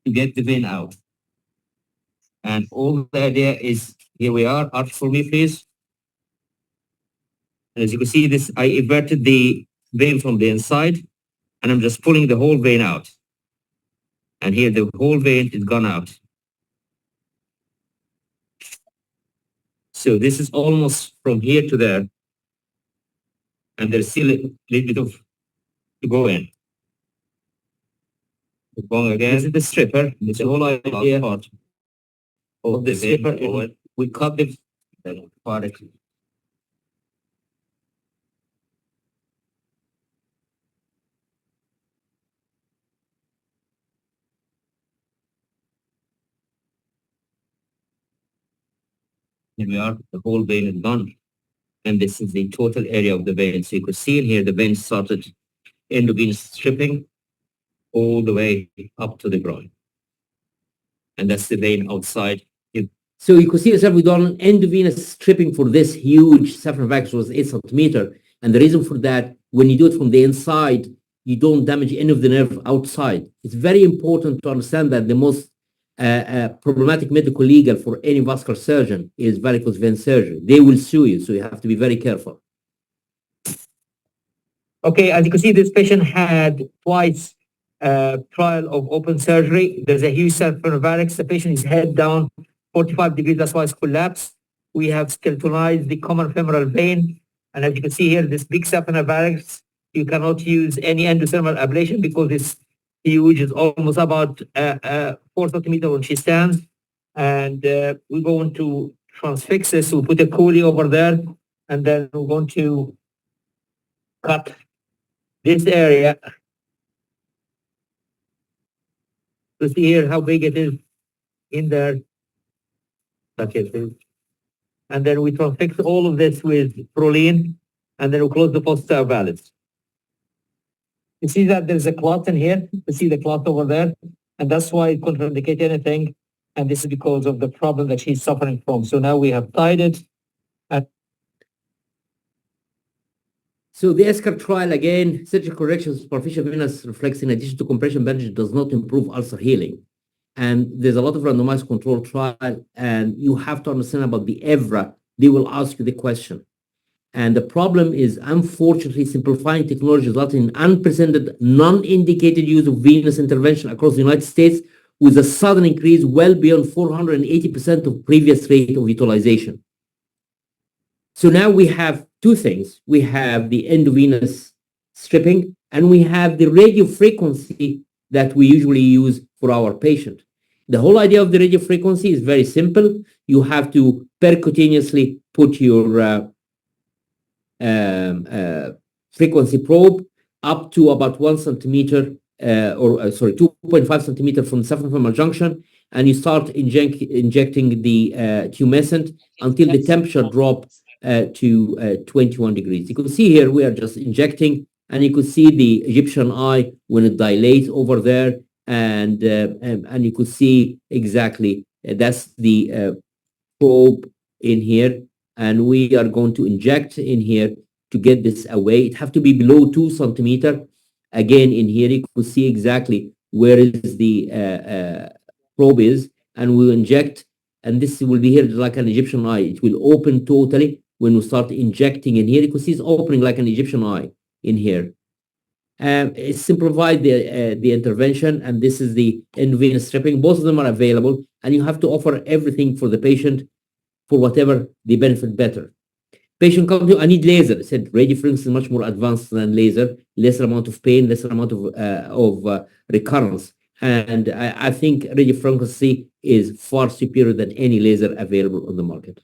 to get the vein out. And all the idea is, here we are, arch for me, please. And as you can see, this, I inverted the vein from the inside, and I'm just pulling the whole vein out. And here the whole vein is gone out. So this is almost from here to there. And there's still a little bit of to go in. Going again. This is the stripper. This is the whole idea part of the stripper. We cut the product. Here we are, the whole vein is gone. And this is the total area of the vein. So you could see in here, the vein started endovenous stripping all the way up to the groin. And that's the vein outside. So you could see yourself, we done endovenous stripping for this huge saphenous vagus, was 8 centimeter. And the reason for that, when you do it from the inside, you don't damage any of the nerve outside. It's very important to understand that the most problematic medical legal for any vascular surgeon is varicose vein surgery. They will sue you, so you have to be very careful. Okay, as you can see, this patient had twice trial of open surgery. There's a huge saphenous vagus. The patient is head down 45 degrees, that's why it's collapsed. We have skeletonized the common femoral vein. And as you can see here, this big saphenous vagus, you cannot use any endothermal ablation because it's huge. It's almost about 4 centimeters when she stands. And we're going to transfix this. We'll put a Coley over there. And then we're going to cut this area. To see here how big it is in there. Okay, and then we transfix all of this with Proline, and then we close the fossa valgus. You see that there's a clot in here. You see the clot over there, and that's why it couldn't indicate anything. And this is because of the problem that she's suffering from. So now we have tied it. So the ESCAR trial, again, surgical correction of superficial venous reflex in addition to compression bandage does not improve ulcer healing. And there's a lot of randomized control trial, and you have to understand about the EVRA. They will ask you the question. And the problem is, unfortunately, simplifying technology resulting in unprecedented, non-indicated use of venous intervention across the United States with a sudden increase well beyond 480% of previous rate of utilization. So now we have two things. We have the endovenous stripping, and we have the radio frequency that we usually use for our patient. The whole idea of the radio frequency is very simple. You have to percutaneously put your frequency probe up to about 1 centimeter, 2.5 centimeter from the saphenofemoral junction, and you start injecting the tumescent until the temperature drops to 21 degrees. You can see here we are just injecting, and you can see the Egyptian eye when it dilates over there, and you could see exactly that's the probe in here, and we are going to inject in here to get this away. It have to be below 2 centimeter. Again, in here you could see exactly where is the probe is, and we'll inject, and this will be here like an Egyptian eye. It will open totally when we start injecting in here. You can see it's opening like an Egyptian eye in here. It simplified the intervention, and this is the endovenous stripping. Both of them are available, and you have to offer everything for the patient for whatever they benefit better. Patient comes to, I need laser. I said radio frequency is much more advanced than laser, lesser amount of pain, lesser amount of recurrence. And I think radio frequency is far superior than any laser available on the market.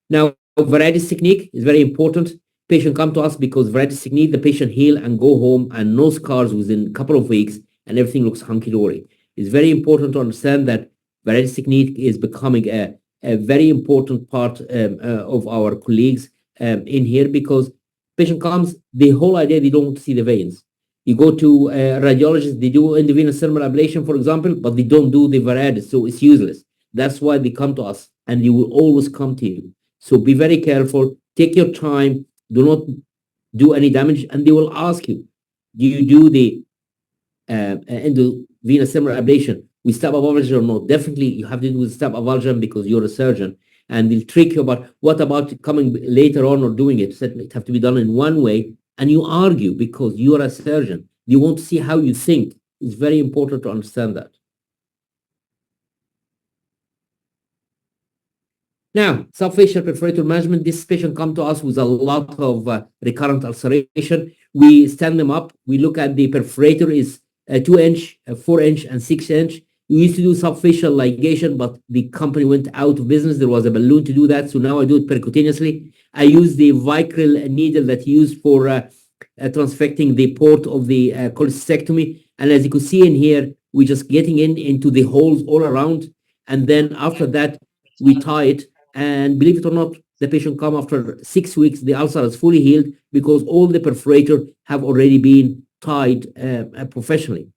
Now, varieties technique is very important. Patient come to us because varieties technique, the patient heal and go home and no scars within a couple of weeks, and everything looks hunky-dory. It's very important to understand that variety technique is becoming a very important part of our colleagues in here, because patient comes, the whole idea, they don't want to see the veins. You go to a radiologist, they do endovenous thermal ablation, for example, but they don't do the varieties, so it's useless. That's why they come to us, and they will always come to you. So be very careful, take your time, do not do any damage, and they will ask you, do you do the endovenous thermal ablation with stab avulsion or not? Definitely you have to do with stab avulsion because you're a surgeon, and they'll trick you about what about coming later on or doing it. So it have to be done in one way, and you argue because you are a surgeon. You want to see how you think. It's very important to understand that. Now, subfacial perforator management, this patient come to us with a lot of recurrent ulceration. We stand them up. We look at the perforator is 2-inch, 4-inch, and 6-inch. We used to do subfacial ligation, but the company went out of business. There was a balloon to do that, so now I do it percutaneously. I use the vicryl needle that you use for transfecting the port of the cholecystectomy. And as you can see in here, we're just getting into the holes all around. And then after that, we tie it. And believe it or not, the patient come after 6 weeks, the ulcer is fully healed because all the perforator have already been tied professionally.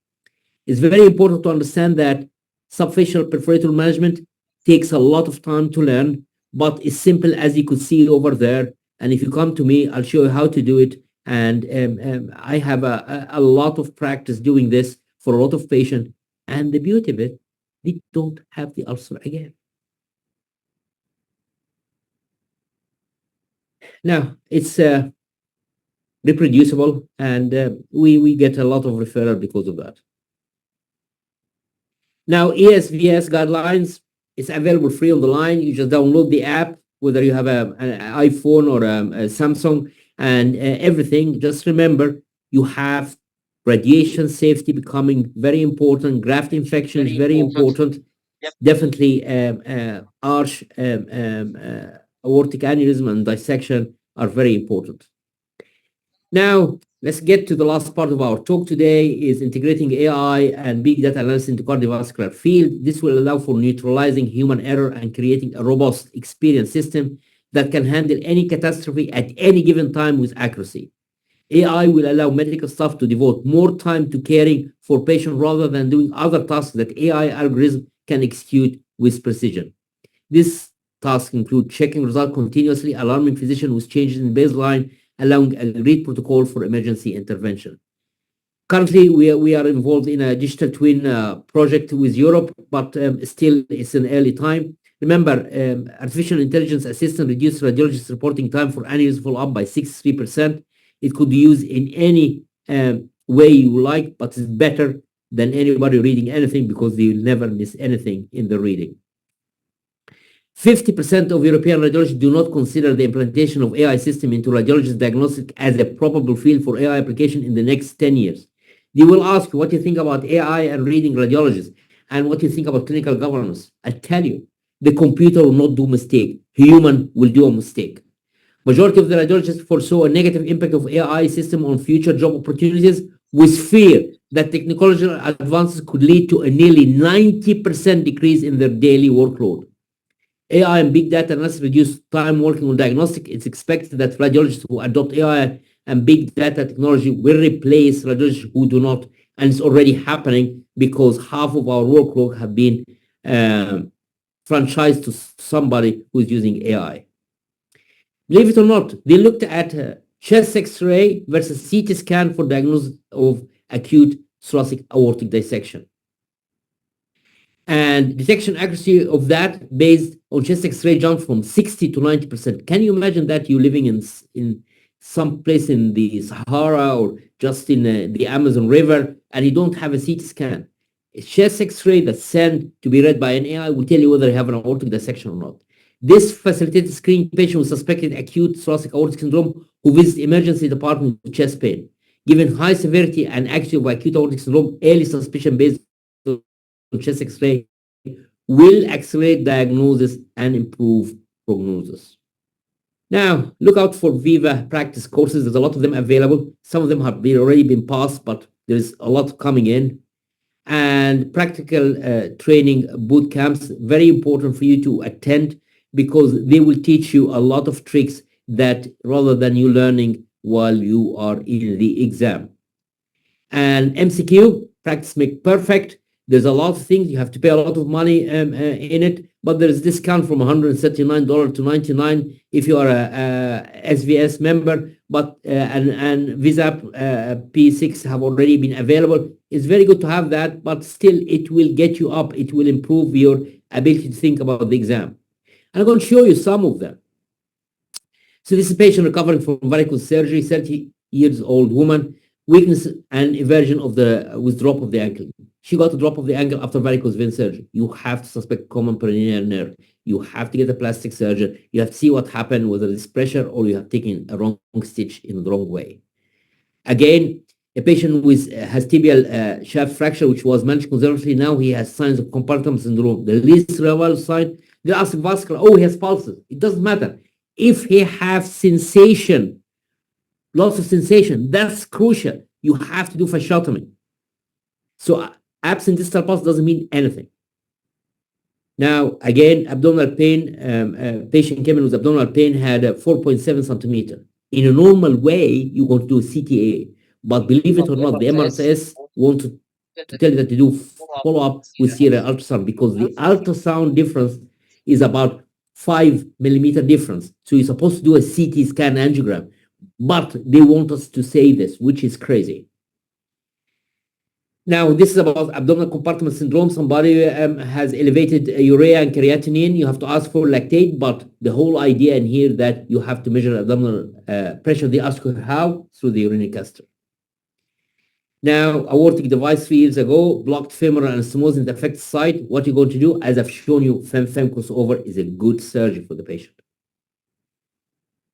It's very important to understand that subfacial perforator management takes a lot of time to learn, but it's simple as you could see over there. And if you come to me, I'll show you how to do it. And I have a lot of practice doing this for a lot of patients. And the beauty of it, they don't have the ulcer again. Now, it's reproducible, and we get a lot of referral because of that. Now, ESVS guidelines, it's available free on the line. You just download the app, whether you have an iPhone or a Samsung, and everything. Just remember, you have radiation safety becoming very important. Graft infection is very important. Yep. Definitely arch aortic aneurysm and dissection are very important. Now, let's get to the last part of our talk today, is integrating AI and big data analysis into cardiovascular field. This will allow for neutralizing human error and creating a robust experience system that can handle any catastrophe at any given time with accuracy. AI will allow medical staff to devote more time to caring for patients rather than doing other tasks that AI algorithm can execute with precision. This tasks include checking results continuously, alarming physician with changes in baseline, allowing a agreed protocol for emergency intervention. Currently, we are involved in a digital twin project with Europe, but still it's an early time. Remember, artificial intelligence assistant reduced radiologist reporting time for aneurysm follow-up by 63%. It could be used in any way you like, but it's better than anybody reading anything because they will never miss anything in the reading. 50% of European radiologists do not consider the implementation of AI system into radiologist diagnostic as a probable field for AI application in the next 10 years. They will ask you what you think about AI and reading radiologists and what you think about clinical governance. I tell you, the computer will not do mistake. Human will do a mistake. Majority of the radiologists foresaw a negative impact of AI system on future job opportunities with fear that technological advances could lead to a nearly 90% decrease in their daily workload. AI and big data analysis reduce time working on diagnostic. It's expected that radiologists who adopt AI and big data technology will replace radiologists who do not. And it's already happening because half of our workload have been franchised to somebody who's using AI. Believe it or not, they looked at chest X-ray versus CT scan for diagnosis of acute thoracic aortic dissection. And detection accuracy of that based on chest X-ray jumped from 60 to 90%. Can you imagine that you living in some place in the Sahara or just in the Amazon River and you don't have a CT scan? A chest X-ray that's sent to be read by an AI will tell you whether you have an aortic dissection or not. This facilitated screening patient with suspected acute thoracic aortic syndrome who visit emergency department with chest pain. Given high severity and accuracy of acute aortic syndrome, early suspicion based on chest X-ray will accelerate diagnosis and improve prognosis. Now, look out for Viva practice courses. There's a lot of them available. Some of them have already been passed, but there's a lot coming in. and practical training boot camps, very important for you to attend because they will teach you a lot of tricks that rather than you learning while you are in the exam. And MCQ, practice make perfect. There's a lot of things. You have to pay a lot of money in it, but there's discount from $139 to $99 if you are a SVS member. But and Visa P6 have already been available. It's very good to have that, but still it will get you up. It will improve your ability to think about the exam. And I'm going to show you some of them. So this is a patient recovering from varicose surgery, 30 years old woman, weakness and eversion of the with drop of the ankle. She got a drop of the ankle after varicose vein surgery. You have to suspect common peroneal nerve. You have to get a plastic surgeon. You have to see what happened, whether it's pressure or you have taken a wrong stitch in the wrong way. Again, a patient with has tibial shaft fracture, which was managed conservatively. Now he has signs of compartment syndrome. The least relevant sign, they ask vascular, oh, he has pulses. It doesn't matter. If he has sensation, lots of sensation, that's crucial. You have to do fasciotomy. So absent distal pulse doesn't mean anything. Now, again, abdominal pain, patient came in with abdominal pain, had a 4.7 centimeter. In a normal way, you're going to do a CTA. But believe it or not, the MRCS want to tell you that you do follow-up with serial ultrasound because the ultrasound difference is about 5 millimeter difference. So you're supposed to do a CT scan angiogram. But they want us to say this, which is crazy. Now, this is about abdominal compartment syndrome. Somebody has elevated urea and creatinine. You have to ask for lactate, but the whole idea in here that you have to measure abdominal pressure. They ask you how? Through the urinary catheter. Now, aortic device 3 years ago, blocked femoral anastomosis in the affected site. What you're going to do, as I've shown you, fem crossover is a good surgery for the patient.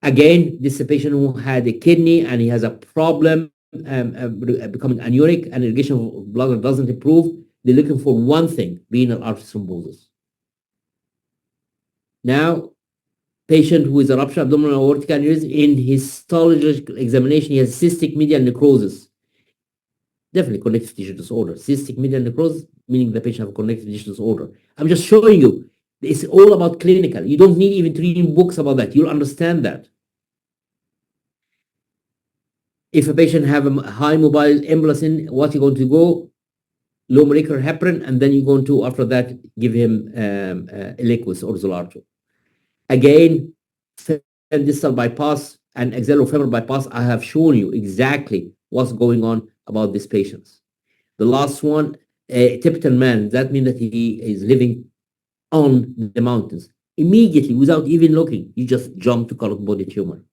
Again, this is a patient who had a kidney and he has a problem becoming anuric and irrigation of bladder doesn't improve. They're looking for one thing, renal artery thrombosis. Now, patient who is a ruptured abdominal aortic aneurysm, in histological examination, he has cystic medial necrosis. Definitely connective tissue disorder. Cystic medial necrosis, meaning the patient has a connective tissue disorder. I'm just showing you. It's all about clinical. You don't need even to read books about that. You'll understand that. If a patient have a high mobile embolus in, what you're going to go, low molecular heparin, and then you're going to, after that, give him Eliquis or Zolarte. Again, distal bypass and axillofemoral bypass, I have shown you exactly what's going on about these patients. The last one, a Tibetan man, that means that he is living on the mountains. Immediately, without even looking, you just jump to carotid body tumor.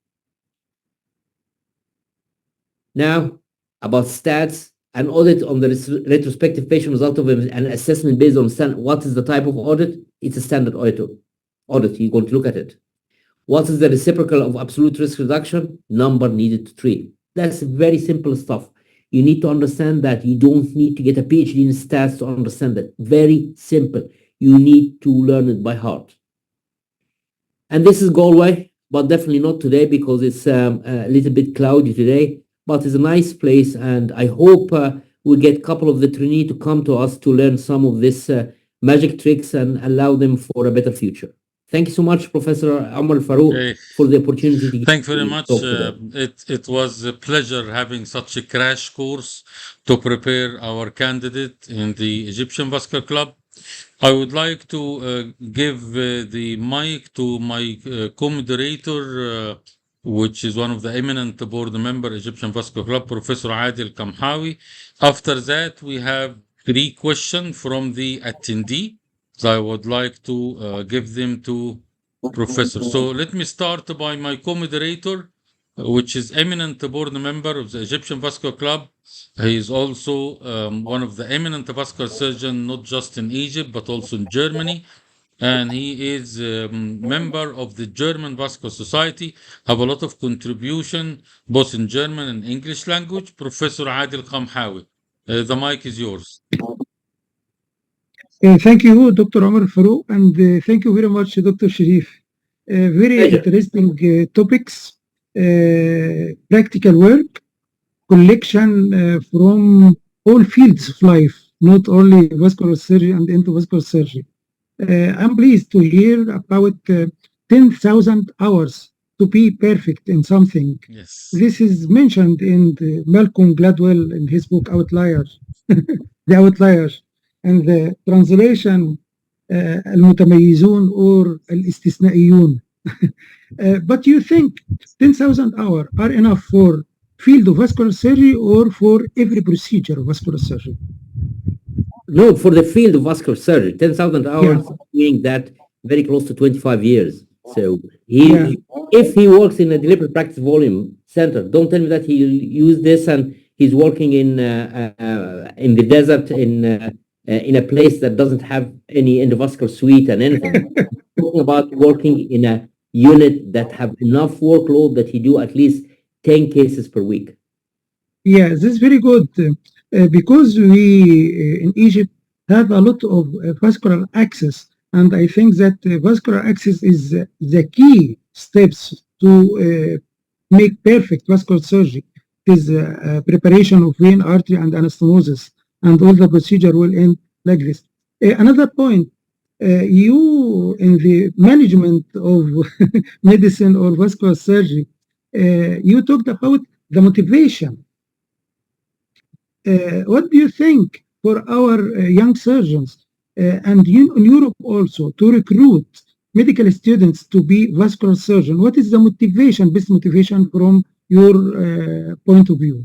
Now, about stats, an audit on the retrospective patient result of an assessment based on what is the type of audit? It's a standard audit. You're going to look at it. What is the reciprocal of absolute risk reduction? Number needed to treat. That's very simple stuff. You need to understand that. You don't need to get a PhD in stats to understand that. Very simple. You need to learn it by heart. And this is Galway, but definitely not today because it's a little bit cloudy today. But it's a nice place, and I hope we get a couple of the trainees to come to us to learn some of this magic tricks and allow them for a better future. Thank you so much, Professor Omar Farouk, for the opportunity to Thank you very much. It was a pleasure having such a crash course to prepare our candidate in the Egyptian Vascular Club. I would like to give the mic to my co-moderator, which is one of the eminent board member, Egyptian Vascular Club, Professor Adil Kamhawi. After that, we have 3 questions from the attendee. So I would like to give them to Professor. So let me start by my co-moderator, which is eminent board member of the Egyptian Vascular Club. He is also one of the eminent vascular surgeons, not just in Egypt, but also in Germany. And he is a member of the German Vascular Society, have a lot of contribution, both in German and English language. Professor Adil Kamhawi, the mic is yours. Thank you, Dr. Omar Farouk, and thank you very much, Dr. Sherif. Very interesting topics, practical work, collection from all fields of life. not only vascular surgery and endovascular surgery. I'm pleased to hear about 10,000 hours to be perfect in something. Yes. This is mentioned in Malcolm Gladwell in his book Outliers, The Outliers, and the translation المتميزون or الاستثنائيون. But you think 10,000 hours are enough for field of vascular surgery or for every procedure of vascular surgery? No, for the field of vascular surgery, 10,000 hours, meaning that very close to 25 years. So if he works in a deliberate practice volume center, don't tell me that he used this and he's working in the desert in a place that doesn't have any endovascular suite and anything. Talking about working in a unit that have enough workload that he do at least 10 cases per week. Yeah, this is very good because we in Egypt have a lot of vascular access, and I think that vascular access is the key steps to make perfect vascular surgery. It is preparation of vein, artery, and anastomosis, and all the procedure will end like this. Another point, you in the management of medicine or vascular surgery, you talked about the motivation. What do you think for our young surgeons and in Europe also to recruit medical students to be vascular surgeon? What is the motivation, best motivation from your point of view?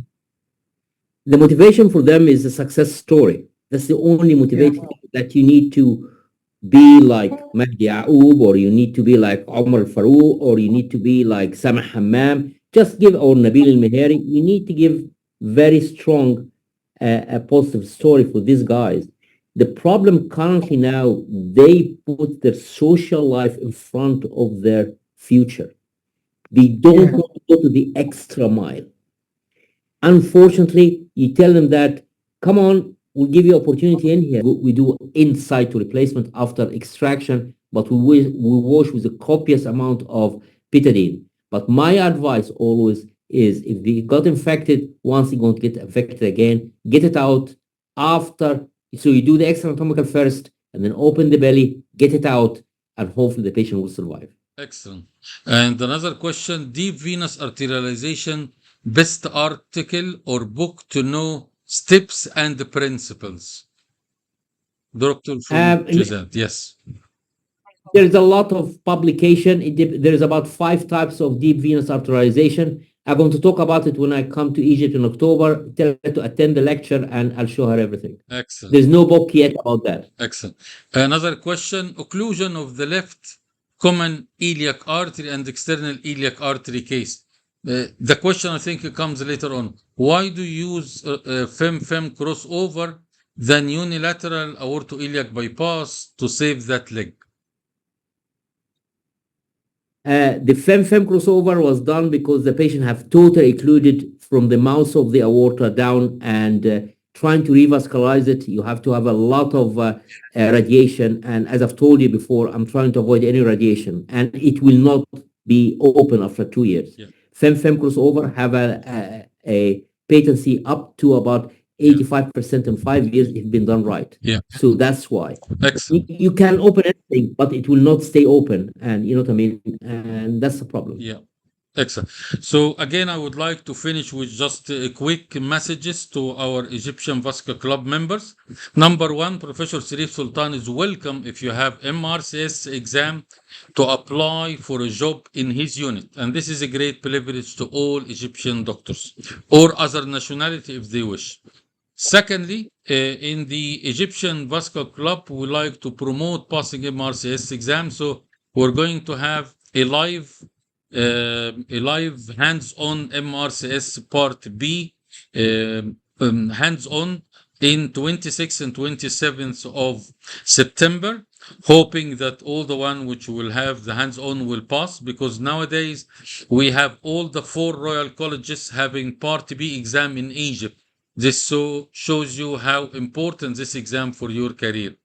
The motivation for them is a success story. That's the only motivation that you need to be like Mahdi Ya'oub, or you need to be like Omar Farouk, or you need to be like Samah Hammam. Just give, or Nabil Al-Mehari. You need to give very strong a positive story for these guys. The problem currently now, they put their social life in front of their future. They don't want to go to the extra mile. Unfortunately, you tell them that, come on, we'll give you opportunity in here. We do in-situ replacement after extraction, but we wash with a copious amount of betadine. But my advice always is, if they got infected, once they're going to get infected again, get it out after. So you do the extra anatomical first, and then open the belly, get it out, and hopefully the patient will survive. Excellent. And another question, deep venous arterialization, best article or book to know steps and the principles? Dr. Giselle, yes. There's a lot of publication. There's about 5 types of deep venous arterialization. I'm going to talk about it when I come to Egypt in October. Tell her to attend the lecture and I'll show her everything. Excellent. There's no book yet about that. Excellent. Another question, occlusion of the left common iliac artery and external iliac artery case. The question I think comes later on. Why do you use fem-fem crossover than unilateral aortoiliac bypass to save that leg? The fem-fem crossover was done because the patient have totally occluded from the mouth of the aorta down, and trying to revascularize it, you have to have a lot of radiation. And as I've told you before, I'm trying to avoid any radiation, and it will not be open after 2 years. Yeah. Fem-fem crossover have a patency up to about 85% in 5 years if been done right. Yeah. So that's why. Excellent. You can open anything, but it will not stay open. And you know what I mean? And that's the problem. Yeah. Excellent. So again, I would like to finish with just quick messages to our Egyptian Vascular Club members. Number one, Professor Sherif Sultan is welcome if you have MRCS exam to apply for a job in his unit. And this is a great privilege to all Egyptian doctors or other nationality if they wish. Secondly, in the Egyptian Vascular Club, we like to promote passing MRCS exam. So we're going to have a live hands-on MRCS Part B, hands-on in 26th and 27th of September, hoping that all the one which will have the hands-on will pass, because nowadays we have all the 4 royal colleges having Part B exam in Egypt. This so shows you how important this exam for your career.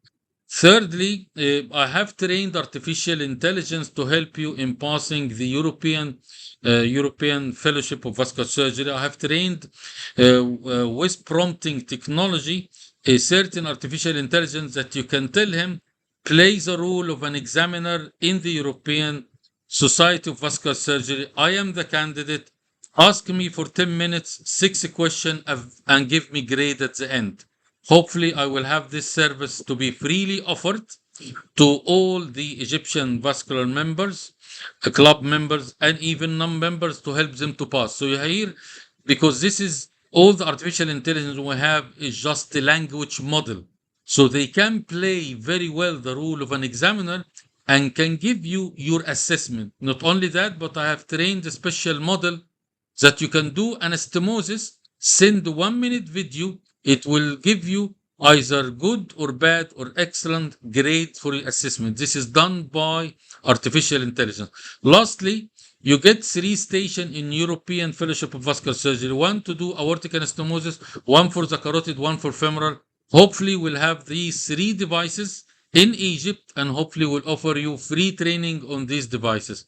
Thirdly, I have trained artificial intelligence to help you in passing the European Fellowship of Vascular Surgery. I have trained with prompting technology a certain artificial intelligence that you can tell him plays the role of an examiner in the European Society of Vascular Surgery. I am the candidate. Ask me for 10 minutes, 6 questions, and give me grade at the end. Hopefully, I will have this service to be freely offered to all the Egyptian vascular members, club members, and even non-members to help them to pass. So you hear, because this is all the artificial intelligence we have is just a language model. So they can play very well the role of an examiner and can give you your assessment. Not only that, but I have trained a special model that you can do anastomosis, send 1-minute video. It will give you either good or bad or excellent grade for your assessment. This is done by artificial intelligence. Lastly, you get 3 stations in European Fellowship of Vascular Surgery, 1 to do aortic anastomosis, 1 for the carotid, 1 for femoral. Hopefully we'll have these 3 devices in Egypt, and hopefully we'll offer you free training on these devices.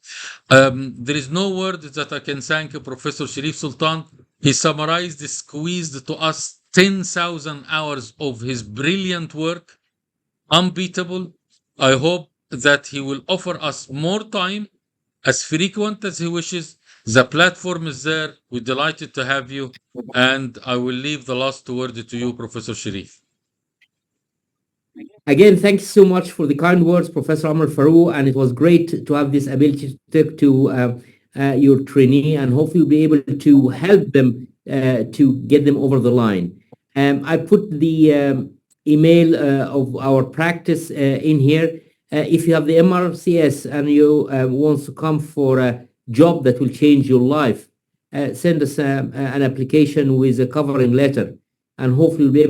There is no word that I can thank Professor Sherif Sultan. He summarized, squeezed to us 10,000 hours of his brilliant work, unbeatable. I hope that he will offer us more time, as frequent as he wishes. The platform is there. We're delighted to have you. And I will leave the last word to you, Professor Sherif. Again, thanks so much for the kind words, Professor Omar Farouk, and it was great to have this ability to talk to your trainee, and hopefully we'll be able to help them to get them over the line. I put the email of our practice in here. If you have the MRCS and you want to come for a job that will change your life, send us an application with a covering letter, and hopefully we'll be able